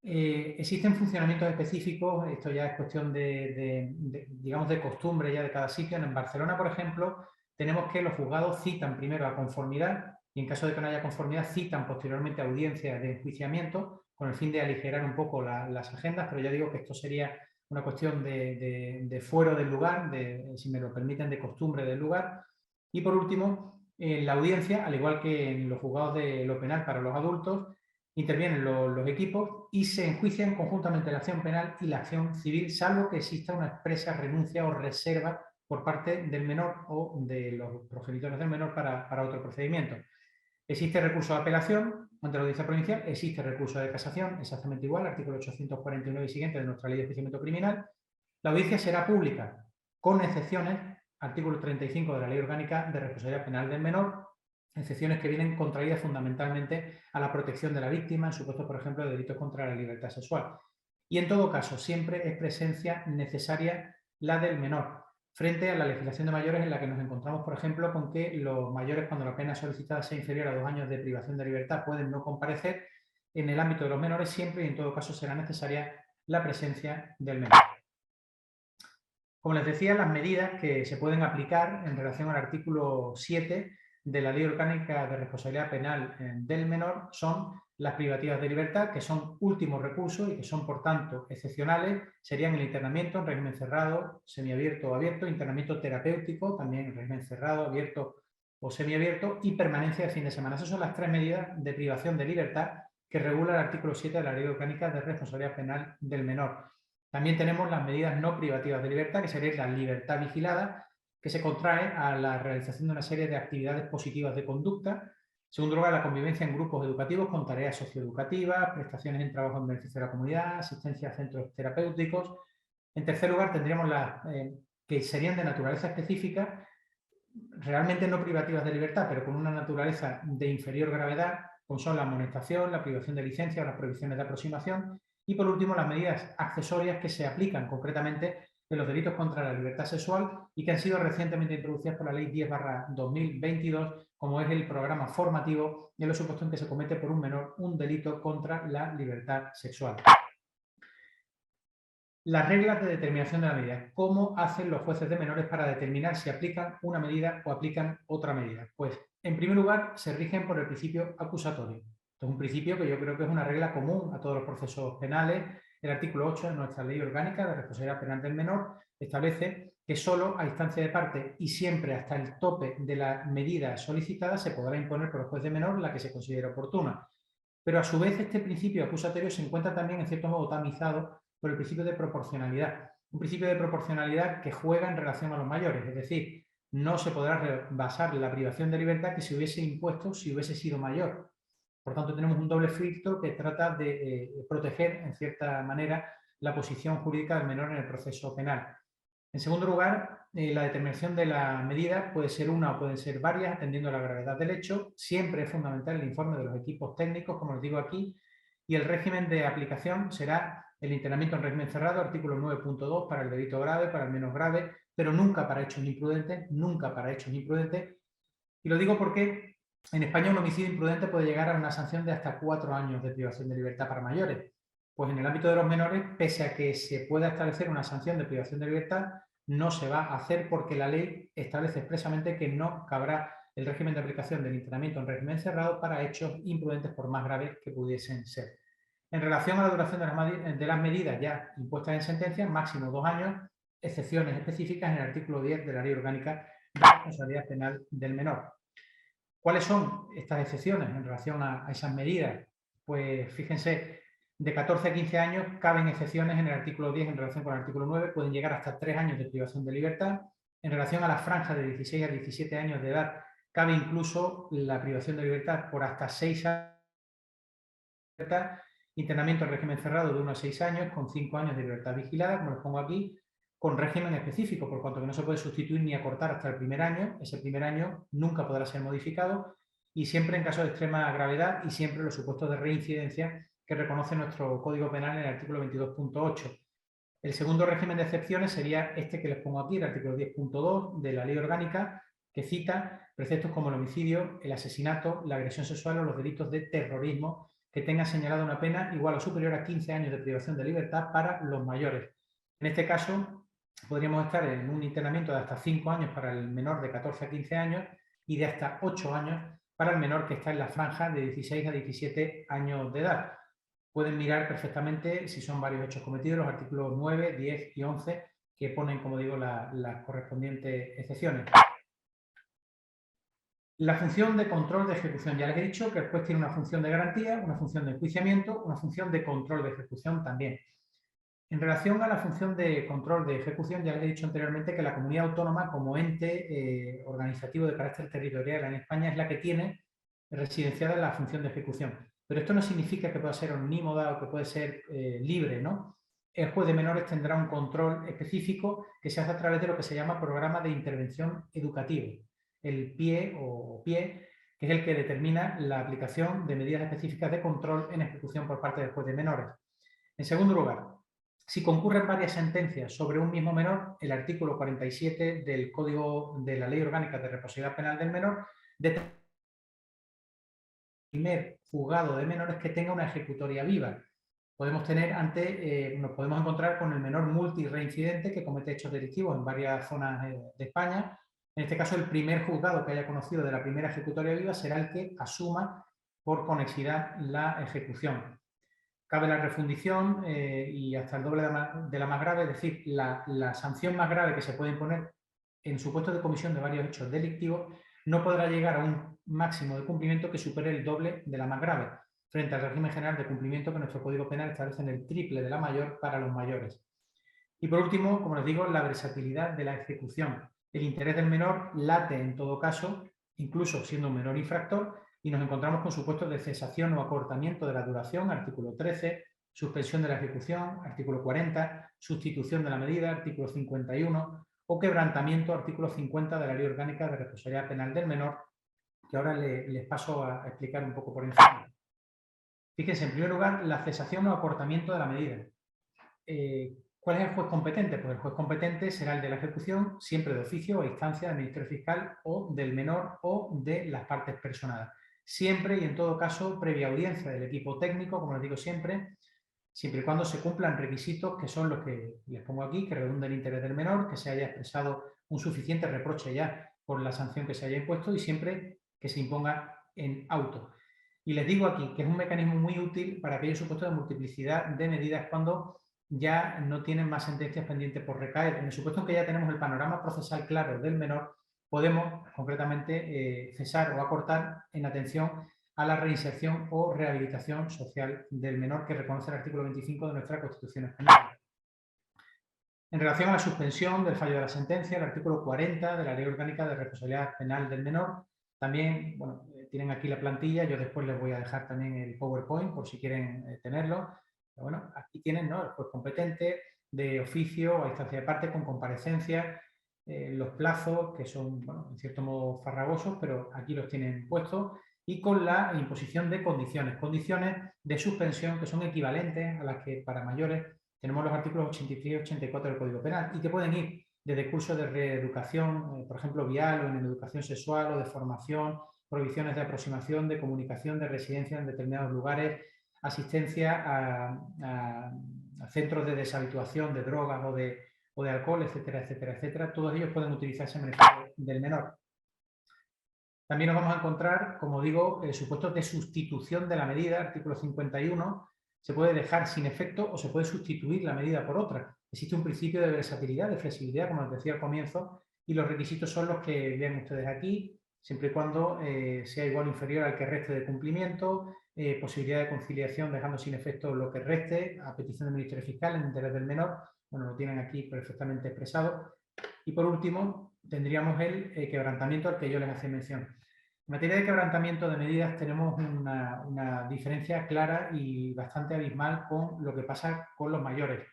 Existen funcionamientos específicos, esto ya es cuestión digamos, de costumbre ya de cada sitio. En Barcelona, por ejemplo, tenemos que los juzgados citan primero a conformidad y en caso de que no haya conformidad citan posteriormente audiencias de enjuiciamiento con el fin de aligerar un poco las agendas, pero ya digo que esto sería una cuestión de fuero del lugar, si me lo permiten, de costumbre del lugar. Y por último, en la audiencia, al igual que en los juzgados de lo penal para los adultos, intervienen los equipos y se enjuician conjuntamente la acción penal y la acción civil, salvo que exista una expresa renuncia o reserva por parte del menor o de los progenitores del menor para otro procedimiento. Existe recurso de apelación ante la audiencia provincial, existe recurso de casación, exactamente igual, artículo 849 y siguiente de nuestra Ley de Enjuiciamiento Criminal. La audiencia será pública, con excepciones, artículo 35 de la Ley Orgánica de Responsabilidad Penal del Menor, excepciones que vienen contraídas fundamentalmente a la protección de la víctima en supuestos, por ejemplo, de delitos contra la libertad sexual. Y en todo caso, siempre es presencia necesaria la del menor, frente a la legislación de mayores en la que nos encontramos, por ejemplo, con que los mayores, cuando la pena solicitada sea inferior a 2 años de privación de libertad, pueden no comparecer. En el ámbito de los menores siempre y en todo caso será necesaria la presencia del menor. Como les decía, las medidas que se pueden aplicar en relación al artículo 7 de la Ley Orgánica de Responsabilidad Penal del Menor son las privativas de libertad, que son últimos recursos y que son, por tanto, excepcionales. Serían el internamiento en régimen cerrado, semiabierto o abierto, internamiento terapéutico, también en régimen cerrado, abierto o semiabierto, y permanencia de fin de semana. Esas son las 3 medidas de privación de libertad que regula el artículo 7 de la Ley Orgánica de Responsabilidad Penal del Menor. También tenemos las medidas no privativas de libertad, que sería la libertad vigilada, que se contrae a la realización de una serie de actividades positivas de conducta. En segundo lugar, la convivencia en grupos educativos con tareas socioeducativas, prestaciones en trabajo en beneficio de la comunidad, asistencia a centros terapéuticos. En tercer lugar, tendríamos las que serían de naturaleza específica, realmente no privativas de libertad, pero con una naturaleza de inferior gravedad, como son la amonestación, la privación de licencia o las prohibiciones de aproximación. Y por último, las medidas accesorias que se aplican concretamente de los delitos contra la libertad sexual y que han sido recientemente introducidas por la Ley 10/2022, como es el programa formativo de los supuestos en que se comete por un menor un delito contra la libertad sexual. Las reglas de determinación de la medida. ¿Cómo hacen los jueces de menores para determinar si aplican una medida o aplican otra medida? Pues, en primer lugar, se rigen por el principio acusatorio. Esto es un principio que yo creo que es una regla común a todos los procesos penales. El artículo 8 de nuestra Ley Orgánica de Responsabilidad Penal del Menor establece que solo a instancia de parte y siempre hasta el tope de la medida solicitada se podrá imponer por el juez de menor la que se considere oportuna. Pero a su vez este principio acusatorio se encuentra también en cierto modo tamizado por el principio de proporcionalidad. Un principio de proporcionalidad que juega en relación a los mayores, es decir, no se podrá basar la privación de libertad que se hubiese impuesto si hubiese sido mayor. Por tanto, tenemos un doble filtro que trata de proteger, en cierta manera, la posición jurídica del menor en el proceso penal. En segundo lugar, la determinación de la medida puede ser una o pueden ser varias, atendiendo a la gravedad del hecho. Siempre es fundamental el informe de los equipos técnicos, como les digo aquí, y el régimen de aplicación será el internamiento en régimen cerrado, artículo 9.2, para el delito grave, para el menos grave, pero nunca para hechos imprudentes, nunca para hechos imprudentes. Y lo digo porque en España un homicidio imprudente puede llegar a una sanción de hasta 4 años de privación de libertad para mayores. Pues en el ámbito de los menores, pese a que se pueda establecer una sanción de privación de libertad, no se va a hacer porque la ley establece expresamente que no cabrá el régimen de aplicación del internamiento en régimen cerrado para hechos imprudentes por más graves que pudiesen ser. En relación a la duración de las medidas ya impuestas en sentencia, máximo 2 años, excepciones específicas en el artículo 10 de la Ley Orgánica de Responsabilidad Penal del Menor. ¿Cuáles son estas excepciones en relación a esas medidas? Pues fíjense, de 14 a 15 años caben excepciones en el artículo 10 en relación con el artículo 9, pueden llegar hasta 3 años de privación de libertad. En relación a la franja de 16 a 17 años de edad, cabe incluso la privación de libertad por hasta 6 años de libertad, internamiento en régimen cerrado de 1 a 6 años, con 5 años de libertad vigilada, como les pongo aquí, con régimen específico, por cuanto que no se puede sustituir ni acortar hasta el primer año. Ese primer año nunca podrá ser modificado y siempre en caso de extrema gravedad y siempre los supuestos de reincidencia que reconoce nuestro Código Penal en el artículo 22.8. El segundo régimen de excepciones sería este que les pongo aquí, el artículo 10.2 de la Ley Orgánica, que cita preceptos como el homicidio, el asesinato, la agresión sexual o los delitos de terrorismo que tengan señalada una pena igual o superior a 15 años de privación de libertad para los mayores. En este caso, podríamos estar en un internamiento de hasta 5 años para el menor de 14 a 15 años y de hasta 8 años para el menor que está en la franja de 16 a 17 años de edad. Pueden mirar perfectamente, si son varios hechos cometidos, los artículos 9, 10 y 11, que ponen, como digo, las correspondientes excepciones. La función de control de ejecución. Ya les he dicho que el juez tiene una función de garantía, una función de enjuiciamiento, una función de control de ejecución también. En relación a la función de control de ejecución, ya les he dicho anteriormente que la comunidad autónoma, como ente organizativo de carácter territorial en España, es la que tiene residenciada la función de ejecución. Pero esto no significa que pueda ser omnímoda o que puede ser libre, ¿no? El juez de menores tendrá un control específico que se hace a través de lo que se llama programa de intervención educativo. El PIE, que es el que determina la aplicación de medidas específicas de control en ejecución por parte del juez de menores. En segundo lugar, si concurren varias sentencias sobre un mismo menor, el artículo 47 del Código de la Ley Orgánica de Responsabilidad Penal del Menor determina el primer juzgado de menores que tenga una ejecutoria viva. Podemos tener nos podemos encontrar con el menor multireincidente que comete hechos delictivos en varias zonas de España. En este caso, el primer juzgado que haya conocido de la primera ejecutoria viva será el que asuma por conexidad la ejecución. Cabe la refundición y hasta el doble de la más grave, es decir, la sanción más grave que se puede imponer en supuesto de comisión de varios hechos delictivos no podrá llegar a un máximo de cumplimiento que supere el doble de la más grave, frente al régimen general de cumplimiento que nuestro Código Penal establece en el triple de la mayor para los mayores. Y por último, como les digo, la versatilidad de la ejecución. El interés del menor late en todo caso, incluso siendo un menor infractor, y nos encontramos con supuestos de cesación o acortamiento de la duración, artículo 13, suspensión de la ejecución, artículo 40, sustitución de la medida, artículo 51, o quebrantamiento, artículo 50 de la Ley Orgánica de Responsabilidad Penal del Menor, que ahora les paso a explicar un poco por encima. Fíjense, en primer lugar, la cesación o acortamiento de la medida. ¿Cuál es el juez competente? Pues el juez competente será el de la ejecución, siempre de oficio o a instancia del Ministerio Fiscal o del menor o de las partes personadas. Siempre y en todo caso previa audiencia del equipo técnico, como les digo siempre y cuando se cumplan requisitos que son los que les pongo aquí, que redunden el interés del menor, que se haya expresado un suficiente reproche ya por la sanción que se haya impuesto y siempre que se imponga en auto. Y les digo aquí que es un mecanismo muy útil para aquellos supuestos de multiplicidad de medidas cuando ya no tienen más sentencias pendientes por recaer. En el supuesto en que ya tenemos el panorama procesal claro del menor, podemos concretamente cesar o acortar en atención a la reinserción o rehabilitación social del menor que reconoce el artículo 25 de nuestra Constitución española. En relación a la suspensión del fallo de la sentencia, el artículo 40 de la Ley Orgánica de Responsabilidad Penal del Menor, también, bueno, tienen aquí la plantilla, yo después les voy a dejar también el PowerPoint por si quieren tenerlo. Pero bueno, aquí tienen, ¿no?, el juez competente de oficio o a instancia de parte con comparecencia, los plazos que son, bueno, en cierto modo farragosos, pero aquí los tienen puestos, y con la imposición de condiciones de suspensión que son equivalentes a las que para mayores tenemos los artículos 83 y 84 del Código Penal y que pueden ir desde cursos de reeducación, por ejemplo, vial o en educación sexual o de formación, prohibiciones de aproximación, de comunicación, de residencia en determinados lugares, asistencia a centros de deshabituación de drogas o de alcohol, etcétera, etcétera, etcétera. Todos ellos pueden utilizarse en beneficio del menor. También nos vamos a encontrar, como digo, supuestos de sustitución de la medida, artículo 51, se puede dejar sin efecto o se puede sustituir la medida por otra. Existe un principio de versatilidad, de flexibilidad, como les decía al comienzo, y los requisitos son los que ven ustedes aquí, siempre y cuando sea igual o inferior al que reste de cumplimiento, posibilidad de conciliación dejando sin efecto lo que reste, a petición del Ministerio Fiscal en interés del menor, bueno, lo tienen aquí perfectamente expresado. Y por último, tendríamos el quebrantamiento al que yo les hacía mención. En materia de quebrantamiento de medidas tenemos una diferencia clara y bastante abismal con lo que pasa con los mayores.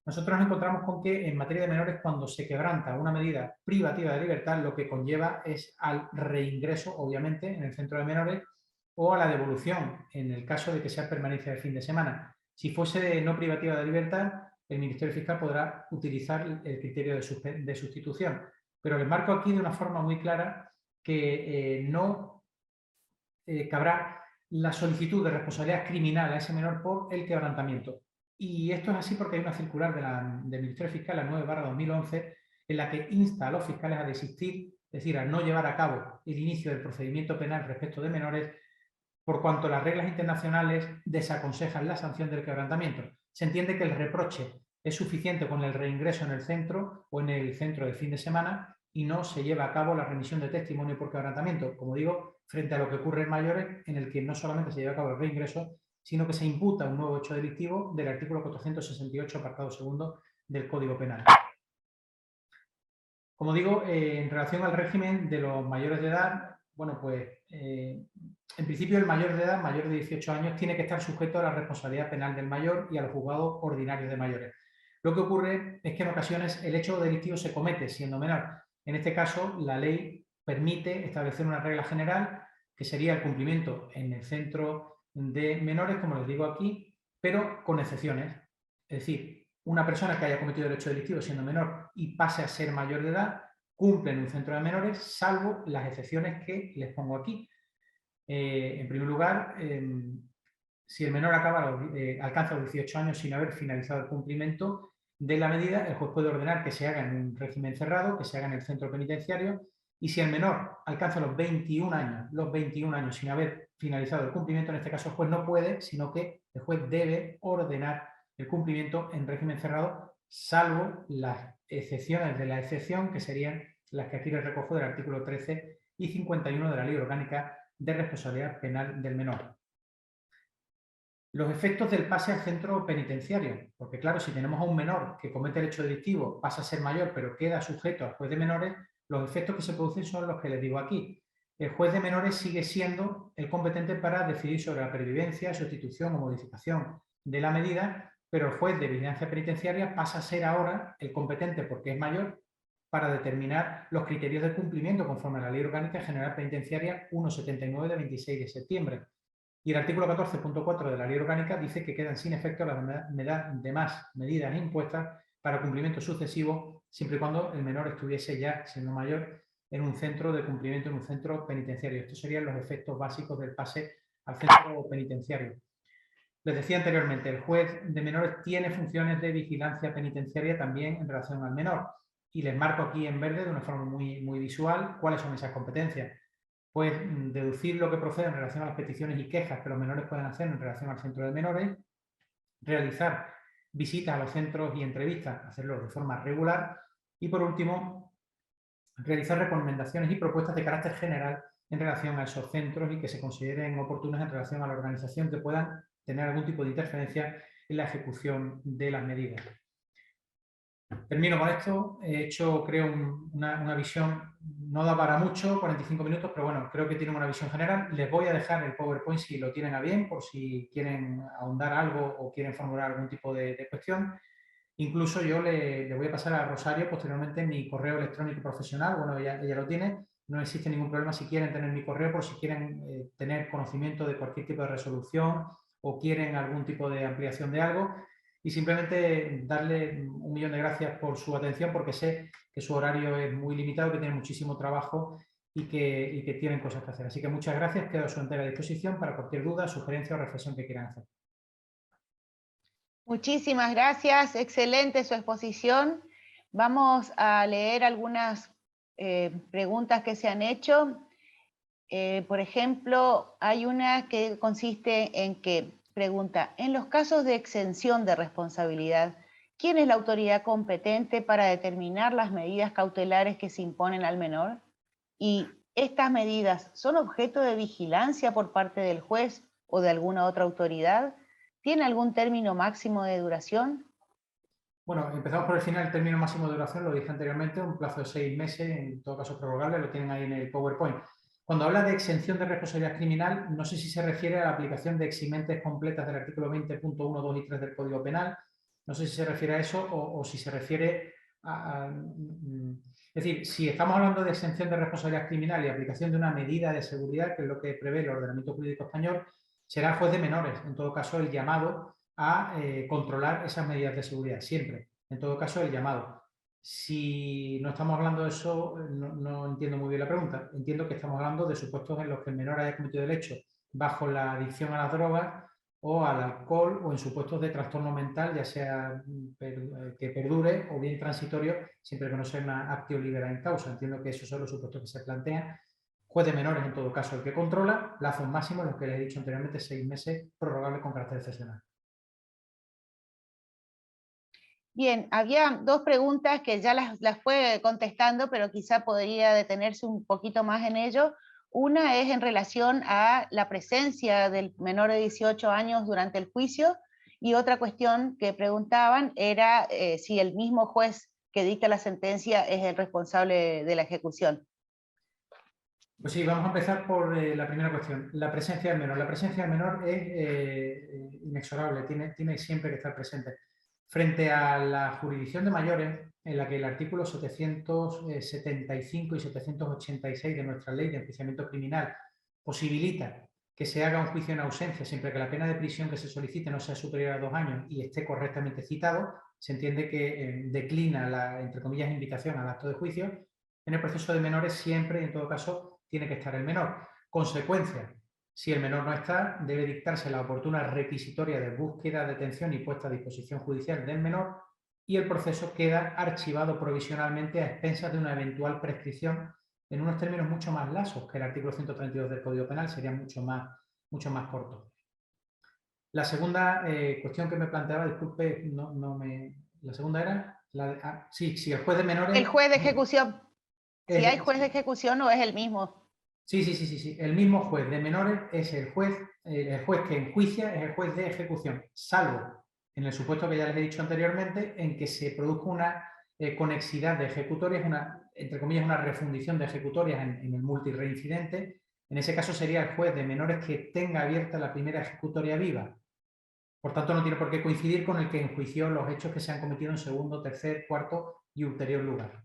Nosotros nos encontramos con que en materia de menores, cuando se quebranta una medida privativa de libertad, lo que conlleva es al reingreso, obviamente, en el centro de menores o a la devolución, en el caso de que sea permanencia de fin de semana. Si fuese no privativa de libertad, el Ministerio Fiscal podrá utilizar el criterio de sustitución. Pero les marco aquí de una forma muy clara que no cabrá la solicitud de responsabilidad criminal a ese menor por el quebrantamiento. Y esto es así porque hay una circular del Ministerio Fiscal, la 9/2011, en la que insta a los fiscales a desistir, es decir, a no llevar a cabo el inicio del procedimiento penal respecto de menores, por cuanto las reglas internacionales desaconsejan la sanción del quebrantamiento. Se entiende que el reproche es suficiente con el reingreso en el centro o en el centro de fin de semana y no se lleva a cabo la remisión de testimonio por quebrantamiento, como digo, frente a lo que ocurre en mayores, en el que no solamente se lleva a cabo el reingreso, sino que se imputa un nuevo hecho delictivo del artículo 468, apartado segundo del Código Penal. Como digo, en relación al régimen de los mayores de edad, bueno, pues en principio el mayor de edad, mayor de 18 años, tiene que estar sujeto a la responsabilidad penal del mayor y a los juzgados ordinarios de mayores. Lo que ocurre es que en ocasiones el hecho delictivo se comete siendo menor. En este caso, la ley permite establecer una regla general que sería el cumplimiento en el centro de menores, como les digo aquí, pero con excepciones. Es decir, una persona que haya cometido el hecho delictivo siendo menor y pase a ser mayor de edad, cumple en un centro de menores, salvo las excepciones que les pongo aquí. En primer lugar, si el menor alcanza los 18 años sin haber finalizado el cumplimiento de la medida, el juez puede ordenar que se haga en un régimen cerrado, que se haga en el centro penitenciario, y si el menor alcanza los 21 años sin haber finalizado el cumplimiento, en este caso el juez no puede, sino que el juez debe ordenar el cumplimiento en régimen cerrado, salvo las excepciones de la excepción, que serían las que aquí les recojo del artículo 13 y 51 de la Ley Orgánica de Responsabilidad Penal del Menor. Los efectos del pase al centro penitenciario, porque claro, si tenemos a un menor que comete el hecho delictivo, pasa a ser mayor, pero queda sujeto al juez de menores, los efectos que se producen son los que les digo aquí. El juez de menores sigue siendo el competente para decidir sobre la pervivencia, sustitución o modificación de la medida, pero el juez de vigilancia penitenciaria pasa a ser ahora el competente, porque es mayor, para determinar los criterios de cumplimiento conforme a la Ley Orgánica General Penitenciaria 179 de 26 de septiembre. Y el artículo 14.4 de la Ley Orgánica dice que quedan sin efecto las demás medidas impuestas para cumplimiento sucesivo, siempre y cuando el menor estuviese ya, siendo mayor, en un centro de cumplimiento, en un centro penitenciario. Estos serían los efectos básicos del pase al centro penitenciario. Les decía anteriormente, el juez de menores tiene funciones de vigilancia penitenciaria también en relación al menor. Y les marco aquí en verde, de una forma muy visual, cuáles son esas competencias. Pues deducir lo que procede en relación a las peticiones y quejas que los menores pueden hacer en relación al centro de menores, realizar visitas a los centros y entrevistas, hacerlo de forma regular, y por último, realizar recomendaciones y propuestas de carácter general en relación a esos centros y que se consideren oportunas en relación a la organización que puedan tener algún tipo de interferencia en la ejecución de las medidas. Termino con esto. He hecho, creo, una visión, no da para mucho, 45 minutos, pero bueno, creo que tienen una visión general. Les voy a dejar el PowerPoint si lo tienen a bien, por si quieren ahondar algo o quieren formular algún tipo de cuestión. Incluso yo le voy a pasar a Rosario posteriormente mi correo electrónico profesional. Bueno, ella lo tiene. No existe ningún problema si quieren tener mi correo, por si quieren tener conocimiento de cualquier tipo de resolución o quieren algún tipo de ampliación de algo. Y simplemente darle 1.000.000 de gracias por su atención, porque sé que su horario es muy limitado, que tiene muchísimo trabajo y que tienen cosas que hacer. Así que muchas gracias, quedo a su entera disposición para cualquier duda, sugerencia o reflexión que quieran hacer. Muchísimas gracias, excelente su exposición. Vamos a leer algunas preguntas que se han hecho. Por ejemplo, hay una que consiste en que pregunta, en los casos de exención de responsabilidad, ¿quién es la autoridad competente para determinar las medidas cautelares que se imponen al menor? ¿Y estas medidas son objeto de vigilancia por parte del juez o de alguna otra autoridad? ¿Tiene algún término máximo de duración? Bueno, empezamos por el final. El término máximo de duración, lo dije anteriormente, un plazo de 6 meses, en todo caso prorrogable, lo tienen ahí en el PowerPoint. Cuando habla de exención de responsabilidad criminal, no sé si se refiere a la aplicación de eximentes completas del artículo 20.1, 2 y 3 del Código Penal, no sé si se refiere a eso o si se refiere es decir, si estamos hablando de exención de responsabilidad criminal y aplicación de una medida de seguridad, que es lo que prevé el ordenamiento jurídico español, será el juez de menores, en todo caso, el llamado a controlar esas medidas de seguridad, siempre, en todo caso, el llamado. Si no estamos hablando de eso, no entiendo muy bien la pregunta. Entiendo que estamos hablando de supuestos en los que el menor haya cometido el hecho bajo la adicción a las drogas o al alcohol, o en supuestos de trastorno mental, ya sea que perdure o bien transitorio, siempre que no sea una actio libera in causa. Entiendo que esos son los supuestos que se plantean. Juez de menores, en todo caso, el que controla, plazos máximos, los que les he dicho anteriormente, 6 meses, prorrogable con carácter excepcional. Bien, había dos preguntas que ya las fue contestando, pero quizá podría detenerse un poquito más en ello. Una es en relación a la presencia del menor de 18 años durante el juicio, y otra cuestión que preguntaban era si el mismo juez que dicta la sentencia es el responsable de la ejecución. Pues sí, vamos a empezar por la primera cuestión, la presencia del menor. La presencia del menor es inexorable, tiene siempre que estar presente. Frente a la jurisdicción de mayores, en la que el artículo 775 y 786 de nuestra ley de enjuiciamiento criminal posibilita que se haga un juicio en ausencia siempre que la pena de prisión que se solicite no sea superior a 2 años y esté correctamente citado, se entiende que declina la, entre comillas, invitación al acto de juicio. En el proceso de menores siempre, en todo caso, tiene que estar el menor. Consecuencia, si el menor no está, debe dictarse la oportuna requisitoria de búsqueda, detención y puesta a disposición judicial del menor, y el proceso queda archivado provisionalmente a expensas de una eventual prescripción en unos términos mucho más laxos que el artículo 132 del Código Penal, sería mucho más corto. La segunda cuestión que me planteaba, disculpe, la segunda era, sí, el juez de menores... El juez de ejecución. Si hay juez de ejecución, ¿o es el mismo? Sí. El mismo juez de menores es el juez que enjuicia, es el juez de ejecución, salvo en el supuesto que ya les he dicho anteriormente, en que se produzca una conexidad de ejecutorias, entre comillas, una refundición de ejecutorias en el multireincidente. En ese caso sería el juez de menores que tenga abierta la primera ejecutoria viva. Por tanto, no tiene por qué coincidir con el que enjuició los hechos que se han cometido en segundo, tercer, cuarto y ulterior lugar.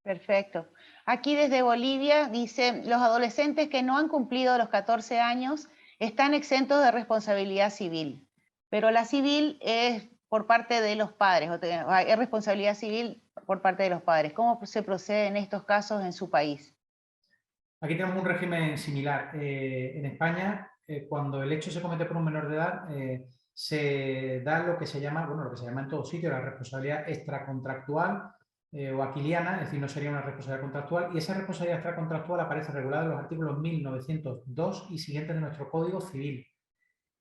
Perfecto. Aquí desde Bolivia dice, los adolescentes que no han cumplido los 14 años están exentos de responsabilidad civil, pero la civil es por parte de los padres, es responsabilidad civil por parte de los padres. ¿Cómo se procede en estos casos en su país? Aquí tenemos un régimen similar. En España, cuando el hecho se comete por un menor de edad, se da lo que se llama, bueno, lo que se llama en todos sitios, la responsabilidad extracontractual o aquiliana, es decir, no sería una responsabilidad contractual, y esa responsabilidad extracontractual aparece regulada en los artículos 1902 y siguientes de nuestro Código Civil,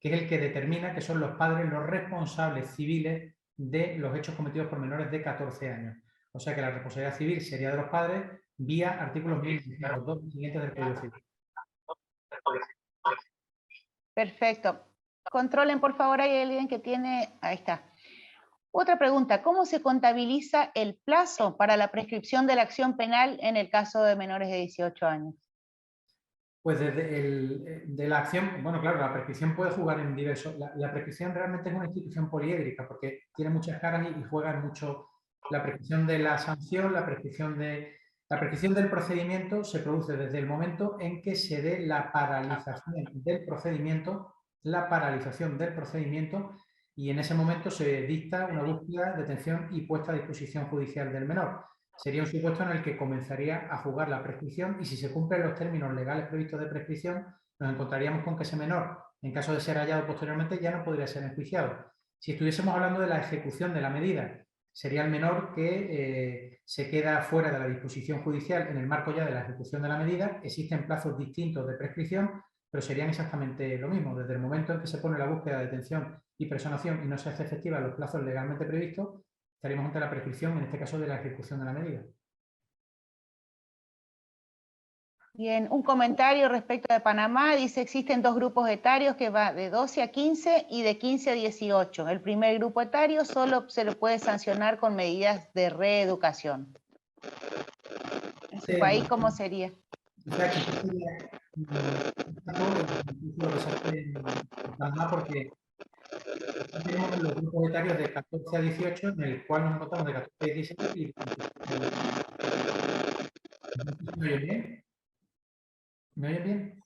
que es el que determina que son los padres los responsables civiles de los hechos cometidos por menores de 14 años. O sea que la responsabilidad civil sería de los padres vía artículos 1902 y siguientes del Código Civil. Perfecto. Controlen, por favor, hay alguien que tiene... Ahí está. Otra pregunta, ¿cómo se contabiliza el plazo para la prescripción de la acción penal en el caso de menores de 18 años? Pues de la acción, bueno, claro, la prescripción puede jugar en diversos... La prescripción realmente es una institución poliédrica porque tiene muchas caras y juega en mucho... La prescripción de la sanción, la prescripción del procedimiento se produce desde el momento en que se dé la paralización del procedimiento, y en ese momento se dicta una búsqueda, detención y puesta a disposición judicial del menor. Sería un supuesto en el que comenzaría a jugar la prescripción y si se cumplen los términos legales previstos de prescripción, nos encontraríamos con que ese menor, en caso de ser hallado posteriormente, ya no podría ser enjuiciado. Si estuviésemos hablando de la ejecución de la medida, sería el menor que se queda fuera de la disposición judicial en el marco ya de la ejecución de la medida. Existen plazos distintos de prescripción, pero serían exactamente lo mismo. Desde el momento en que se pone la búsqueda, detención y personación y no se hace efectiva los plazos legalmente previstos, estaríamos ante la prescripción, en este caso, de la ejecución de la medida. Bien, un comentario respecto de Panamá, dice existen dos grupos etarios que va de 12 a 15 y de 15 a 18. El primer grupo etario solo se le puede sancionar con medidas de reeducación. ¿En su país cómo sería? O sea, quizás sería lo que se hace en Panamá porque tenemos los grupos etarios de 14 a 18, en el cual nos encontramos de 14 a 16 y... ¿Me oyen bien? ¿Me oyen bien?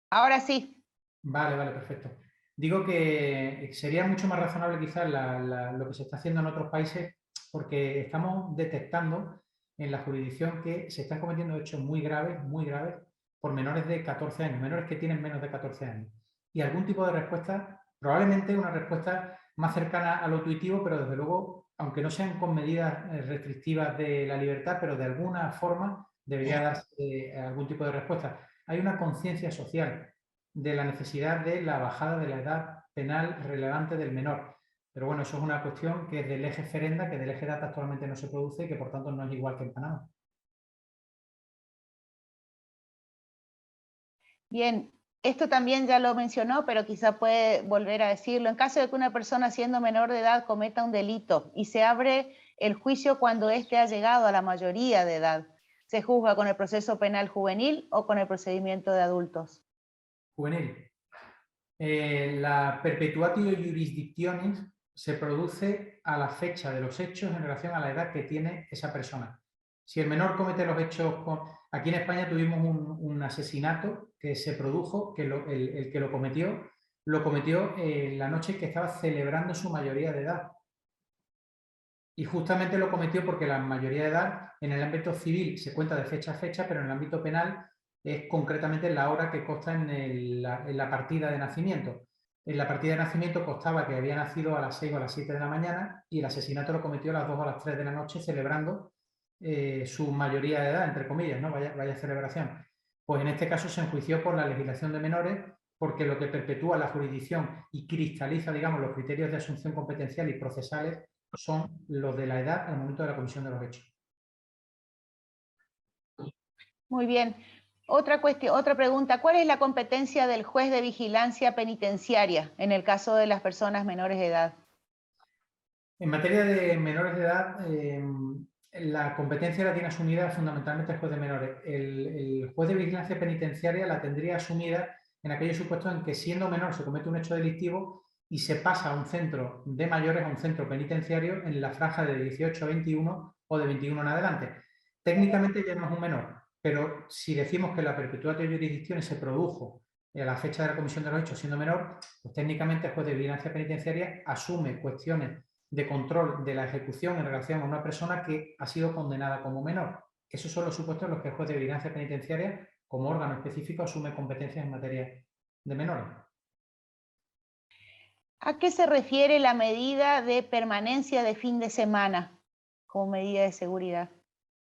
Ahora sí. Vale, vale, perfecto. Digo que sería mucho más razonable quizás lo que se está haciendo en otros países porque estamos detectando en la jurisdicción que se están cometiendo hechos muy graves, por menores de 14 años, menores que tienen menos de 14 años. Y algún tipo de respuesta, probablemente una respuesta más cercana a lo intuitivo, pero desde luego, aunque no sean con medidas restrictivas de la libertad, pero de alguna forma debería darse algún tipo de respuesta. Hay una conciencia social de la necesidad de la bajada de la edad penal relevante del menor. Pero bueno, eso es una cuestión que es del eje ferenda, que del eje data actualmente no se produce y que por tanto no es igual que en Panamá. Bien, esto también ya lo mencionó, pero quizá puede volver a decirlo. En caso de que una persona siendo menor de edad cometa un delito y se abre el juicio cuando éste ha llegado a la mayoría de edad, ¿se juzga con el proceso penal juvenil o con el procedimiento de adultos? Juvenil. La perpetuatio jurisdictionis se produce a la fecha de los hechos en relación a la edad que tiene esa persona. Si el menor comete los hechos... Aquí en España tuvimos un asesinato que se produjo, que el que lo cometió la noche que estaba celebrando su mayoría de edad. Y justamente lo cometió porque la mayoría de edad en el ámbito civil se cuenta de fecha a fecha, pero en el ámbito penal es concretamente la hora que consta en la partida de nacimiento. En la partida de nacimiento constaba que había nacido a las 6 o a las 7 de la mañana y el asesinato lo cometió a las 2 o a las 3 de la noche celebrando su mayoría de edad, entre comillas, ¿no? Vaya celebración. Pues en este caso se enjuició por la legislación de menores porque lo que perpetúa la jurisdicción y cristaliza, digamos, los criterios de asunción competencial y procesales son los de la edad al momento de la comisión de los hechos. Muy bien. Otra pregunta, ¿cuál es la competencia del juez de vigilancia penitenciaria en el caso de las personas menores de edad? En materia de menores de edad, la competencia la tiene asumida fundamentalmente el juez de menores. El juez de vigilancia penitenciaria la tendría asumida en aquellos supuestos en que siendo menor se comete un hecho delictivo, y se pasa a un centro de mayores, a un centro penitenciario en la franja de 18 a 21 o de 21 en adelante. Técnicamente ya no es un menor, pero si decimos que la perpetuatio jurisdictionis se produjo a la fecha de la comisión de los hechos siendo menor, pues técnicamente el juez de vigilancia penitenciaria asume cuestiones de control de la ejecución en relación a una persona que ha sido condenada como menor. Esos son los supuestos en los que el juez de vigilancia penitenciaria, como órgano específico, asume competencias en materia de menores. ¿A qué se refiere la medida de permanencia de fin de semana como medida de seguridad?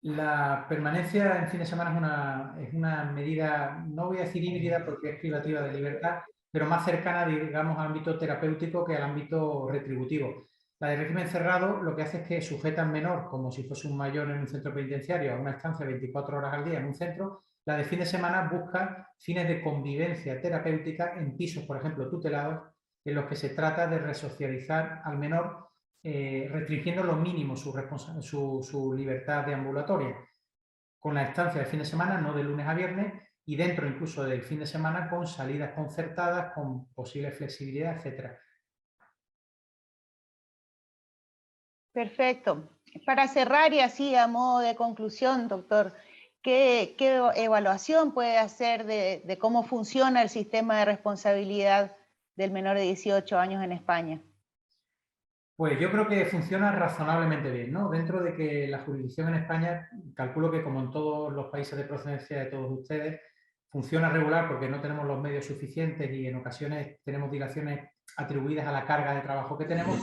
La permanencia en fin de semana es una medida, no voy a decir híbrida porque es privativa de libertad, pero más cercana, digamos, al ámbito terapéutico que al ámbito retributivo. La de régimen cerrado lo que hace es que sujeta al menor, como si fuese un mayor en un centro penitenciario, a una estancia de 24 horas al día en un centro. La de fin de semana busca fines de convivencia terapéutica en pisos, por ejemplo, tutelados, en los que se trata de resocializar al menor restringiendo lo mínimo su libertad de ambulatoria, con la estancia de fin de semana, no de lunes a viernes, y dentro incluso del fin de semana con salidas concertadas, con posible flexibilidad, etc. Perfecto. Para cerrar y así a modo de conclusión, doctor, ¿qué evaluación puede hacer de cómo funciona el sistema de responsabilidad del menor de 18 años en España? Pues yo creo que funciona razonablemente bien, ¿no? Dentro de que la jurisdicción en España, calculo que como en todos los países de procedencia de todos ustedes, funciona regular porque no tenemos los medios suficientes y en ocasiones tenemos dilaciones atribuidas a la carga de trabajo que tenemos.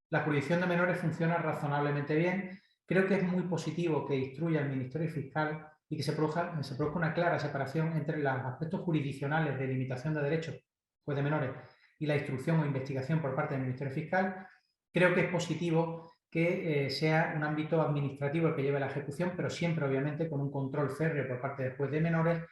La jurisdicción de menores funciona razonablemente bien. Creo que es muy positivo que instruya el Ministerio Fiscal y que se produzca una clara separación entre los aspectos jurisdiccionales de limitación de derechos pues de menores y la instrucción o investigación por parte del Ministerio Fiscal. Creo que es positivo que sea un ámbito administrativo el que lleve la ejecución, pero siempre, obviamente, con un control férreo por parte del juez de menores.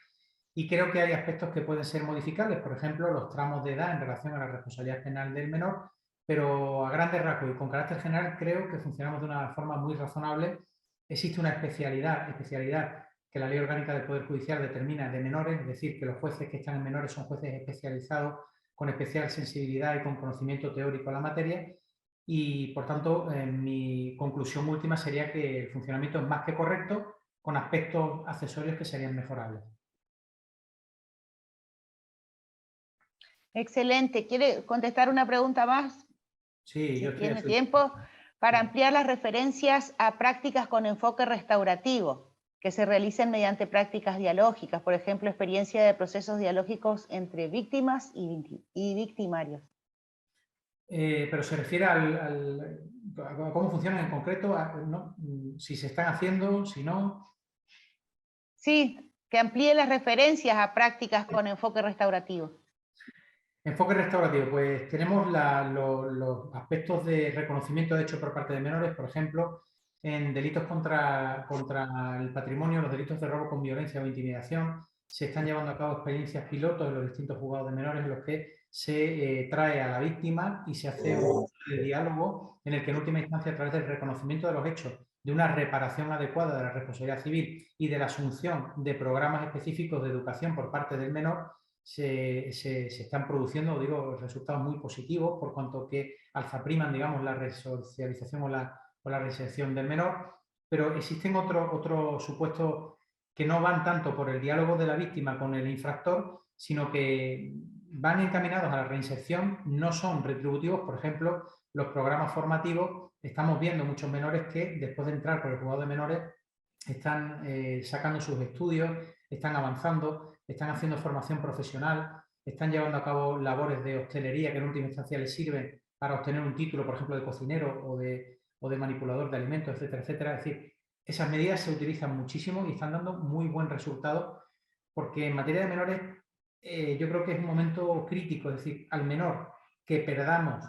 Y creo que hay aspectos que pueden ser modificables, por ejemplo, los tramos de edad en relación a la responsabilidad penal del menor, pero a grandes rasgos y con carácter general creo que funcionamos de una forma muy razonable. Existe una especialidad que la Ley Orgánica del Poder Judicial determina de menores, es decir, que los jueces que están en menores son jueces especializados con especial sensibilidad y con conocimiento teórico de la materia. Y, por tanto, mi conclusión última sería que el funcionamiento es más que correcto, con aspectos accesorios que serían mejorables. Excelente. ¿Quiere contestar una pregunta más? Sí, yo tiene tiempo. Para ampliar las referencias a prácticas con enfoque restaurativo, que se realicen mediante prácticas dialógicas, por ejemplo, experiencia de procesos dialógicos entre víctimas y victimarios. Pero se refiere a cómo funcionan en concreto, ¿no? Si se están haciendo, si no. Sí, que amplíe las referencias a prácticas con enfoque restaurativo. Enfoque restaurativo, pues tenemos los aspectos de reconocimiento de hechos por parte de menores, por ejemplo, en delitos contra el patrimonio, los delitos de robo con violencia o intimidación. Se están llevando a cabo experiencias pilotos en los distintos juzgados de menores en los que se trae a la víctima y se hace un diálogo en el que en última instancia, a través del reconocimiento de los hechos, de una reparación adecuada de la responsabilidad civil y de la asunción de programas específicos de educación por parte del menor, se están produciendo, digo, resultados muy positivos por cuanto que alzapriman, digamos, la resocialización o la reinserción del menor, pero existen otros supuestos que no van tanto por el diálogo de la víctima con el infractor, sino que van encaminados a la reinserción, no son retributivos. Por ejemplo, los programas formativos, estamos viendo muchos menores que después de entrar por el juzgado de menores están sacando sus estudios, están avanzando, están haciendo formación profesional, están llevando a cabo labores de hostelería que en última instancia les sirven para obtener un título, por ejemplo, de cocinero o de manipulador de alimentos, etcétera, etcétera. Es decir, esas medidas se utilizan muchísimo y están dando muy buen resultado, porque en materia de menores yo creo que es un momento crítico, es decir, al menor que perdamos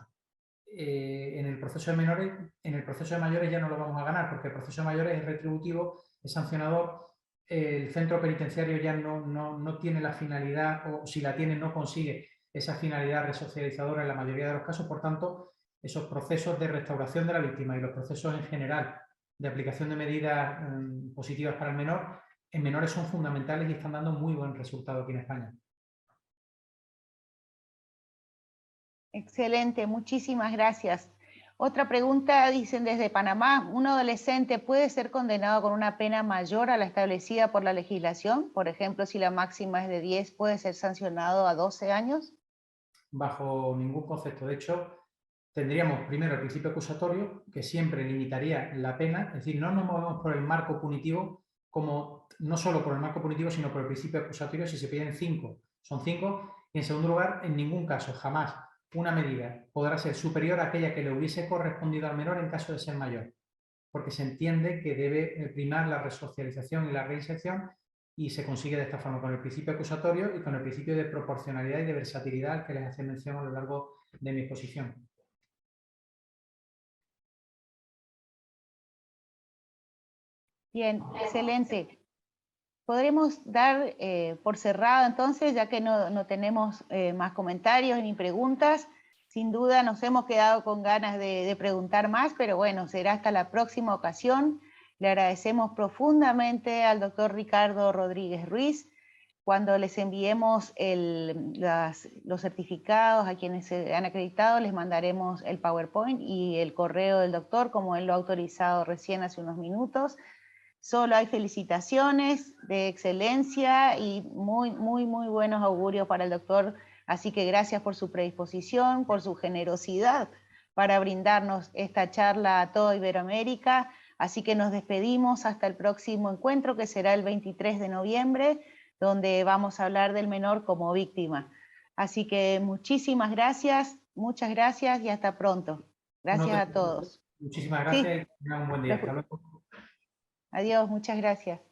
en el proceso de menores, en el proceso de mayores ya no lo vamos a ganar, porque el proceso de mayores es retributivo, es sancionador. El centro penitenciario ya no tiene la finalidad, o si la tiene no consigue esa finalidad resocializadora en la mayoría de los casos. Por tanto, esos procesos de restauración de la víctima y los procesos en general de aplicación de medidas positivas para el menor, en menores son fundamentales y están dando muy buen resultado aquí en España. Excelente, muchísimas gracias. Otra pregunta, dicen desde Panamá, ¿un adolescente puede ser condenado con una pena mayor a la establecida por la legislación? Por ejemplo, si la máxima es de 10, ¿puede ser sancionado a 12 años? Bajo ningún concepto. De hecho, tendríamos primero el principio acusatorio, que siempre limitaría la pena, es decir, no nos movemos por el marco punitivo, como no solo por el marco punitivo, sino por el principio acusatorio. Si se piden 5, son 5. Y en segundo lugar, en ningún caso, jamás, una medida podrá ser superior a aquella que le hubiese correspondido al menor en caso de ser mayor, porque se entiende que debe primar la resocialización y la reinserción, y se consigue de esta forma con el principio acusatorio y con el principio de proporcionalidad y de versatilidad que les hacía mención a lo largo de mi exposición. Bien, excelente. Podremos dar por cerrado entonces, ya que no tenemos más comentarios ni preguntas. Sin duda nos hemos quedado con ganas de preguntar más, pero bueno, será hasta la próxima ocasión. Le agradecemos profundamente al doctor Ricardo Rodríguez Ruiz. Cuando les enviemos los certificados a quienes se han acreditado, les mandaremos el PowerPoint y el correo del doctor, como él lo ha autorizado recién hace unos minutos. Solo hay felicitaciones de excelencia y muy buenos augurios para el doctor. Así que gracias por su predisposición, por su generosidad para brindarnos esta charla a toda Iberoamérica. Así que nos despedimos hasta el próximo encuentro, que será el 23 de noviembre, donde vamos a hablar del menor como víctima. Así que muchísimas gracias, muchas gracias y hasta pronto. Gracias a todos. Muchísimas gracias y Sí, tengan un buen día. Hasta luego. adiós, muchas gracias.